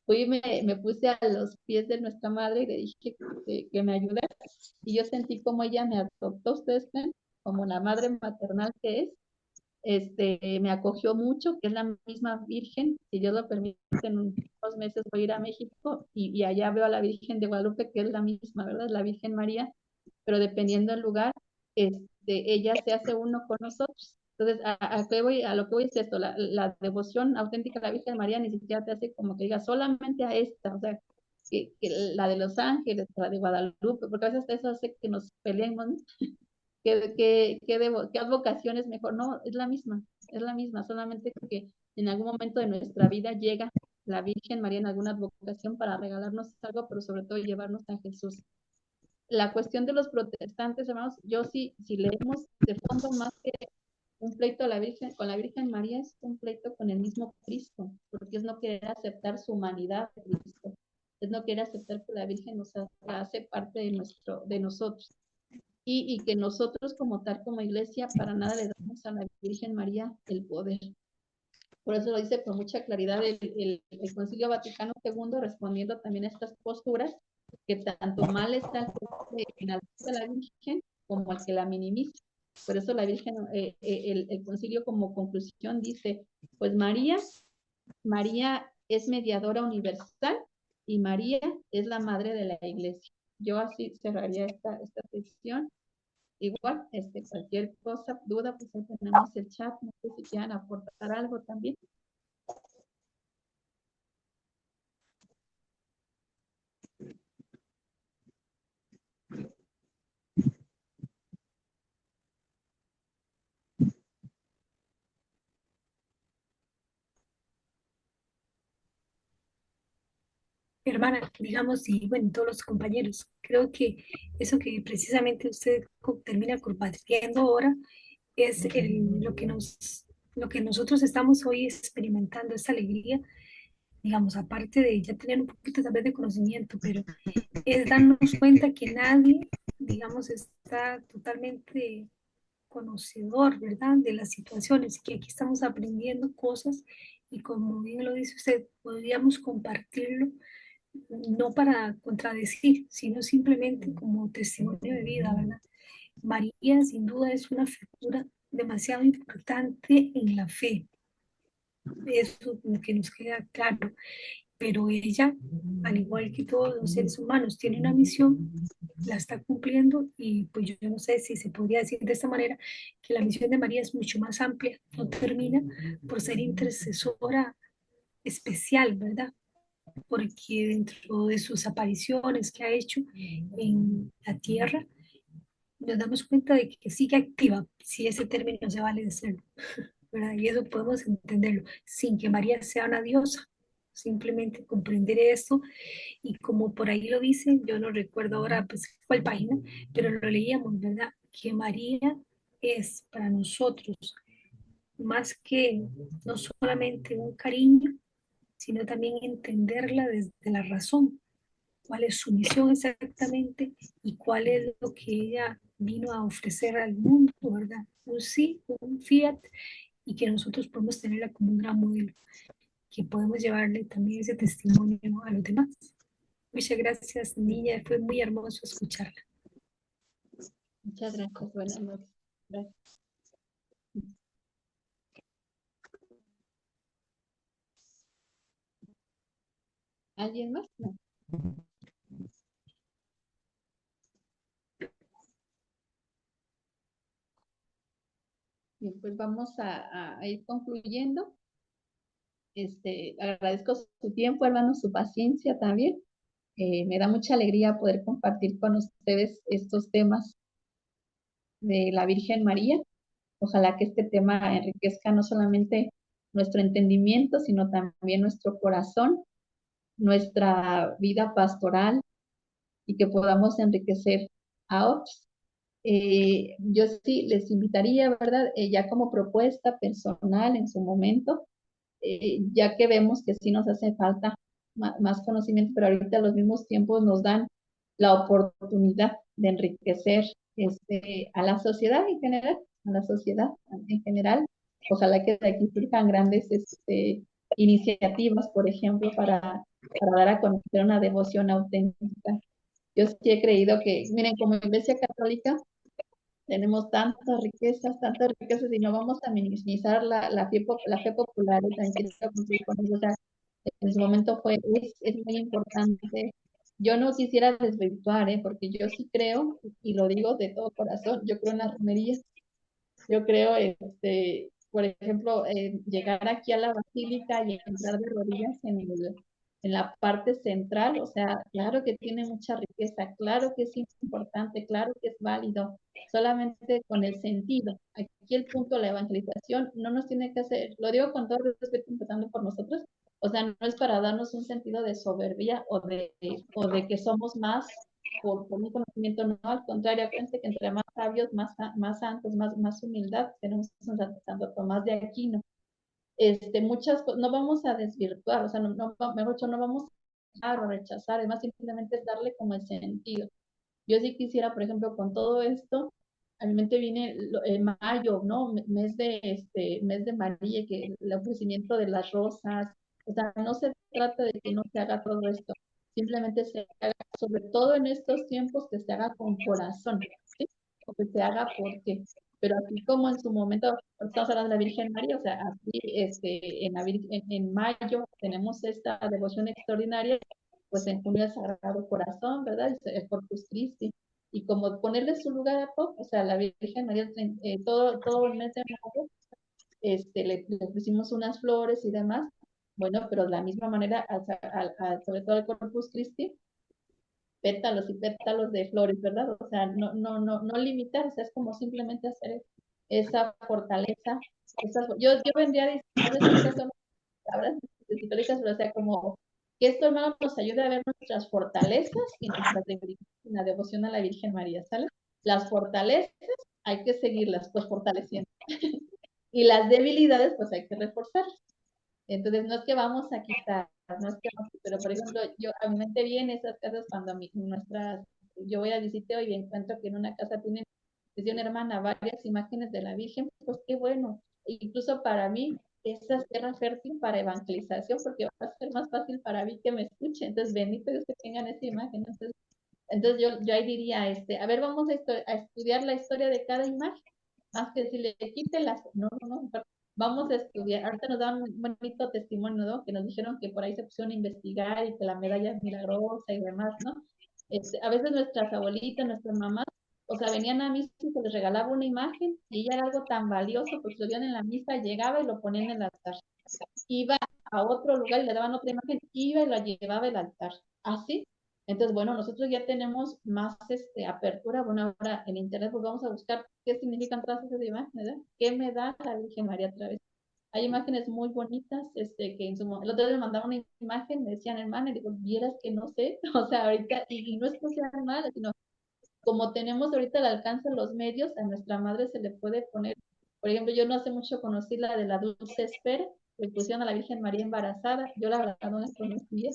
Fui y me puse a los pies de nuestra madre y le dije que me ayudara. Y yo sentí como ella me adoptó, ustedes ven, como la madre maternal que es. Me acogió mucho, que es la misma Virgen. Si Dios lo permite, en unos meses voy a ir a México y allá veo a la Virgen de Guadalupe, que es la misma, ¿verdad? La Virgen María, pero dependiendo del lugar, ella se hace uno con nosotros. Entonces, a lo que voy es esto, la devoción auténtica a la Virgen María ni siquiera te hace como que diga solamente a esta, o sea, que la de los ángeles, la de Guadalupe, porque a veces eso hace que nos peleemos, ¿no? ¿Qué advocación es mejor? No, es la misma, solamente que en algún momento de nuestra vida llega la Virgen María en alguna advocación para regalarnos algo, pero sobre todo llevarnos a Jesús. La cuestión de los protestantes, hermanos, yo sí, si leemos de fondo más que un pleito a la Virgen, con la Virgen María, es un pleito con el mismo Cristo, porque es no querer aceptar su humanidad de Cristo, es no querer aceptar que la Virgen nos hace parte de nosotros. Y que nosotros como tal, como iglesia, para nada le damos a la Virgen María el poder. Por eso lo dice con mucha claridad el Concilio Vaticano II, respondiendo también a estas posturas, que tanto mal está el que enaltece a la Virgen como el que la minimiza. Por eso la Virgen, el concilio como conclusión dice, pues María es mediadora universal y María es la madre de la iglesia. Yo así cerraría esta sección. igual, cualquier cosa, duda, pues ahí tenemos el chat, no sé si quieran aportar algo también. Hermana, digamos, y bueno, todos los compañeros, creo que eso que precisamente usted termina compartiendo ahora es lo que nosotros estamos hoy experimentando, esta alegría, digamos, aparte de ya tener un poquito tal vez de conocimiento, pero es darnos cuenta que nadie, digamos, está totalmente conocedor, ¿verdad?, de las situaciones, que aquí estamos aprendiendo cosas y como bien lo dice usted, podríamos compartirlo no para contradecir, sino simplemente como testimonio de vida, ¿verdad? María sin duda es una figura demasiado importante en la fe, eso como que nos queda claro, pero ella, al igual que todos los seres humanos, tiene una misión, la está cumpliendo y pues yo no sé si se podría decir de esta manera que la misión de María es mucho más amplia, no termina por ser intercesora especial, ¿verdad? Porque dentro de sus apariciones que ha hecho en la tierra, nos damos cuenta de que sigue activa, si ese término se vale decirlo, ¿verdad? Y eso podemos entenderlo, sin que María sea una diosa, simplemente comprender eso, y como por ahí lo dice, yo no recuerdo ahora pues cuál página, pero lo leíamos, ¿verdad? Que María es para nosotros más que no solamente un cariño, sino también entenderla desde la razón, cuál es su misión exactamente y cuál es lo que ella vino a ofrecer al mundo, ¿verdad? Un sí, un fiat, y que nosotros podemos tenerla como un gran modelo, que podemos llevarle también ese testimonio a los demás. Muchas gracias, niña, fue muy hermoso escucharla. Muchas gracias, buenas noches. Gracias. ¿Alguien más? No. Bien, pues vamos a ir concluyendo. Agradezco su tiempo, hermanos, su paciencia también. Me da mucha alegría poder compartir con ustedes estos temas de la Virgen María. Ojalá que este tema enriquezca no solamente nuestro entendimiento, sino también nuestro corazón, nuestra vida pastoral y que podamos enriquecer a otros. Yo sí les invitaría, ¿verdad? Ya como propuesta personal en su momento, ya que vemos que sí nos hace falta más conocimiento, pero ahorita los mismos tiempos nos dan la oportunidad de enriquecer a la sociedad en general, a la sociedad en general. Ojalá que de aquí surjan grandes iniciativas, por ejemplo, para dar a conocer una devoción auténtica. Yo sí he creído que, miren, como Iglesia Católica, tenemos tantas riquezas y no vamos a minimizar la fe popular. Y también quiero concluir con eso. O sea, en su momento es muy importante. Yo no quisiera desvirtuar, porque yo sí creo, y lo digo de todo corazón, yo creo en las romerías. Yo creo, por ejemplo, llegar aquí a la basílica y entrar de rodillas en la parte central, o sea, claro que tiene mucha riqueza, claro que es importante, claro que es válido, solamente con el sentido. Aquí el punto de la evangelización no nos tiene que hacer, lo digo con todo respeto, empezando por nosotros, o sea, no es para darnos un sentido de soberbia o de que somos más por un conocimiento, no, al contrario, acuérdense que entre más sabios, más santos, más humildad, tenemos Santo Tomás de Aquino. Muchas cosas, no vamos a desvirtuar, o sea, mejor dicho, no vamos a rechazar, además simplemente es darle como el sentido. Yo sí quisiera, por ejemplo, con todo esto, a mi mente viene mayo, ¿no? Mes de María, que el ofrecimiento de las rosas, o sea, no se trata de que no se haga todo esto, simplemente se haga, sobre todo en estos tiempos, que se haga con corazón, ¿sí? O que se haga porque, pero así como en su momento, estamos hablando de la Virgen María, o sea, así, en mayo tenemos esta devoción extraordinaria, pues en junio el Sagrado Corazón, ¿verdad? El Corpus Christi. y como ponerle su lugar a todo, o sea, la Virgen María, todo el mes de mayo, le pusimos unas flores y demás, bueno, pero de la misma manera, sobre todo el Corpus Christi, pétalos y pétalos de flores, ¿verdad? O sea, no limitar, o sea, es como simplemente hacer esa fortaleza. Yo vendría a decir, no sé si esas son palabras históricas, pero o sea, como que esto, hermano, nos ayude a ver nuestras fortalezas y nuestras debilidades en la devoción a la Virgen María, ¿sale? Las fortalezas hay que seguirlas, pues fortaleciendo. Y las debilidades, pues hay que reforzarlas. Entonces, no es que vamos a quitar, no es que vamos, pero por ejemplo, a mi mente viene esas casas cuando yo voy a visiteo y encuentro que en una casa tienen, decía una hermana, varias imágenes de la Virgen, pues qué bueno. E incluso para mí, esa es tierra fértil para evangelización, porque va a ser más fácil para mí que me escuchen. Entonces, bendito Dios que tengan esa imagen. Entonces yo ahí diría, a ver, vamos a estudiar la historia de cada imagen, más que decirle, quítelas. No, vamos a estudiar. Ahorita nos dan un bonito testimonio, ¿no? Que nos dijeron que por ahí se pusieron a investigar y que la medalla es milagrosa y demás, ¿no? A veces nuestras abuelitas, nuestras mamás, o sea, venían a misa y se les regalaba una imagen y ella era algo tan valioso, porque lo dieron en la misa, llegaba y lo ponían en el altar. Iba a otro lugar y le daban otra imagen, iba y la llevaba al altar. Así. Entonces, bueno, nosotros ya tenemos más apertura. Bueno, ahora en internet pues vamos a buscar qué significan todas esas imágenes, ¿verdad? ¿Qué me da la Virgen María a través? Hay imágenes muy bonitas, que el otro día me mandaron una imagen, me decían, hermana, y digo, vieras que no sé, o sea, ahorita, y no es que sea mal, sino como tenemos ahorita al alcance de los medios, a nuestra madre se le puede poner, por ejemplo, yo no hace mucho conocí la de la Dulce Espera, que pusieron a la Virgen María embarazada, yo la verdad no la conocía,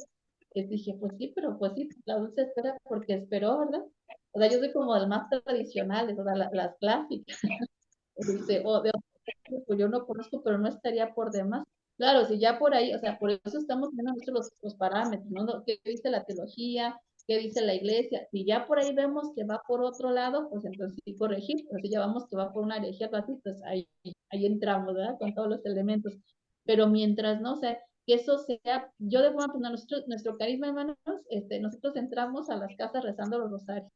dije, pues sí, pero pues sí, la Dulce Espera porque esperó, ¿verdad? O sea, yo soy como del más tradicionales, o sea, las clásicas, o de otros, pues yo no conozco, pero no estaría por demás. Claro, si ya por ahí, o sea, por eso estamos viendo nosotros los parámetros, ¿no? ¿Qué dice la teología? ¿Qué dice la iglesia? Si ya por ahí vemos que va por otro lado, pues entonces sí corregir, pero si ya vamos que va por una herejía, pues ahí entramos, ¿verdad? Con todos los elementos. Pero mientras no, o sea, que eso sea, yo de forma, pues nuestro carisma, hermanos, nosotros entramos a las casas rezando los rosarios.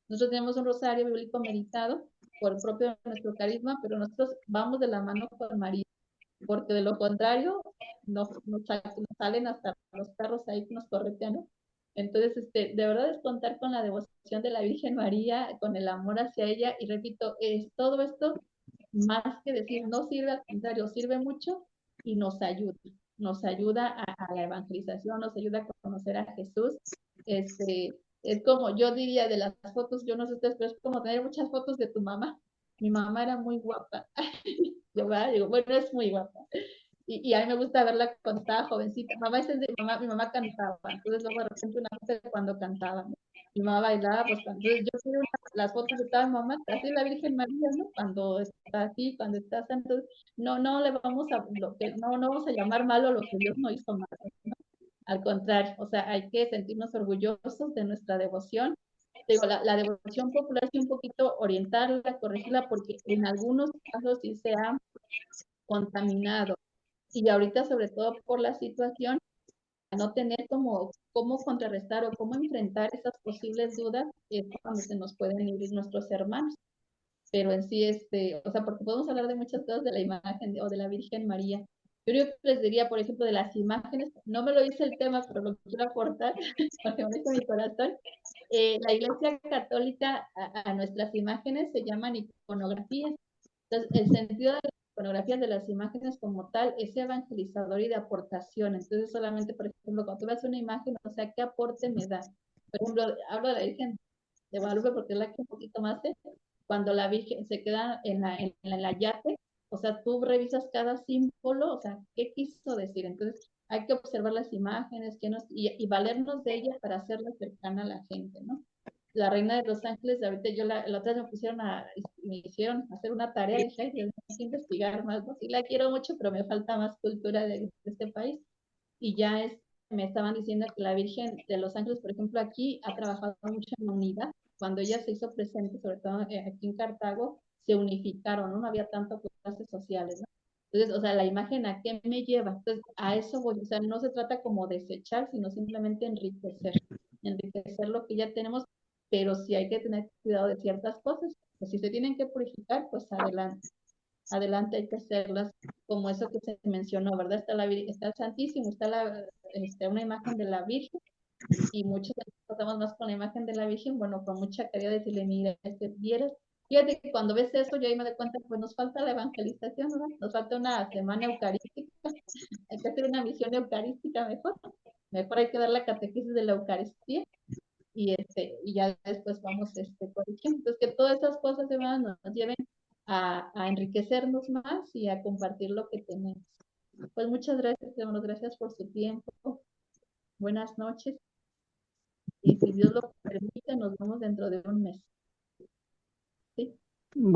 Nosotros tenemos un rosario bíblico meditado por el propio nuestro carisma, pero nosotros vamos de la mano con María, porque de lo contrario nos salen hasta los perros ahí que nos corretean, ¿no? Entonces, de verdad es contar con la devoción de la Virgen María, con el amor hacia ella, y repito, todo esto, más que decir, no sirve, al contrario, sirve mucho y nos ayuda a la evangelización, nos ayuda a conocer a Jesús, es como, yo diría de las fotos, yo no sé ustedes, pero es como tener muchas fotos de tu mamá. Mi mamá era muy guapa. Digo, bueno, es muy guapa. Y a mí me gusta verla cuando estaba jovencita. Mi mamá cantaba, entonces luego de repente una vez cuando cantaba, ¿no? Mi mamá bailaba, pues entonces yo quiero las fotos de toda mi mamá, así la Virgen María, ¿no? Cuando está así, cuando está así, entonces no le vamos a, no vamos a llamar malo lo que Dios no hizo mal, ¿no? Al contrario, o sea, hay que sentirnos orgullosos de nuestra devoción. Digo, la devoción popular sí un poquito orientarla, corregirla, porque en algunos casos sí se ha contaminado. Y ahorita, sobre todo por la situación, a no tener como cómo contrarrestar o cómo enfrentar esas posibles dudas, es cuando se nos pueden ir nuestros hermanos. Pero en sí, o sea, porque podemos hablar de muchas cosas de la imagen o de la Virgen María. Yo les diría, por ejemplo, de las imágenes, no me lo dice el tema, pero lo quiero aportar, porque me dice mi corazón. La Iglesia Católica a nuestras imágenes se llaman iconografías. Entonces, el sentido de las iconografías de las imágenes como tal es evangelizador y de aportación. Entonces, solamente, por ejemplo, cuando tú ves una imagen, o sea, ¿qué aporte me da? Por ejemplo, hablo de la Virgen de Guadalupe porque es la que un poquito más sé. Cuando la Virgen se queda en la yate, o sea, tú revisas cada símbolo, o sea, ¿qué quiso decir? Entonces, hay que observar las imágenes y valernos de ellas para hacerla cercana a la gente, ¿no? La Reina de los Ángeles, ahorita la otra vez me hicieron hacer una tarea y dije, ay, Dios, hay que investigar más, ¿no? Sí la quiero mucho, pero me falta más cultura de este país. Y ya me estaban diciendo que la Virgen de los Ángeles, por ejemplo, aquí ha trabajado mucho en la unidad. Cuando ella se hizo presente, sobre todo aquí en Cartago, se unificaron, ¿no? No había tantas clases sociales, ¿no? Entonces, o sea, la imagen a qué me lleva. Entonces, a eso voy. O sea, no se trata como desechar, sino simplemente enriquecer lo que ya tenemos. pero sí hay que tener cuidado de ciertas cosas. Pues si se tienen que purificar, pues adelante. Adelante hay que hacerlas como eso que se mencionó, ¿verdad? Está el Santísimo, está una imagen de la Virgen, y muchos de nosotros pasamos más con la imagen de la Virgen, bueno, con mucha caridad, decirle, mira, vieras. Fíjate que cuando ves eso, yo ahí me doy cuenta, pues nos falta la evangelización, ¿verdad? Nos falta una semana eucarística, hay que hacer una misión eucarística mejor. Mejor hay que dar la catequesis de la Eucaristía, y ya después vamos corrigiendo. Entonces, que todas esas cosas, hermanos, nos lleven a enriquecernos más y a compartir lo que tenemos. Pues muchas gracias, hermanos, gracias por su tiempo. Buenas noches. Y si Dios lo permite, nos vemos dentro de un mes. ¿Sí? Bueno.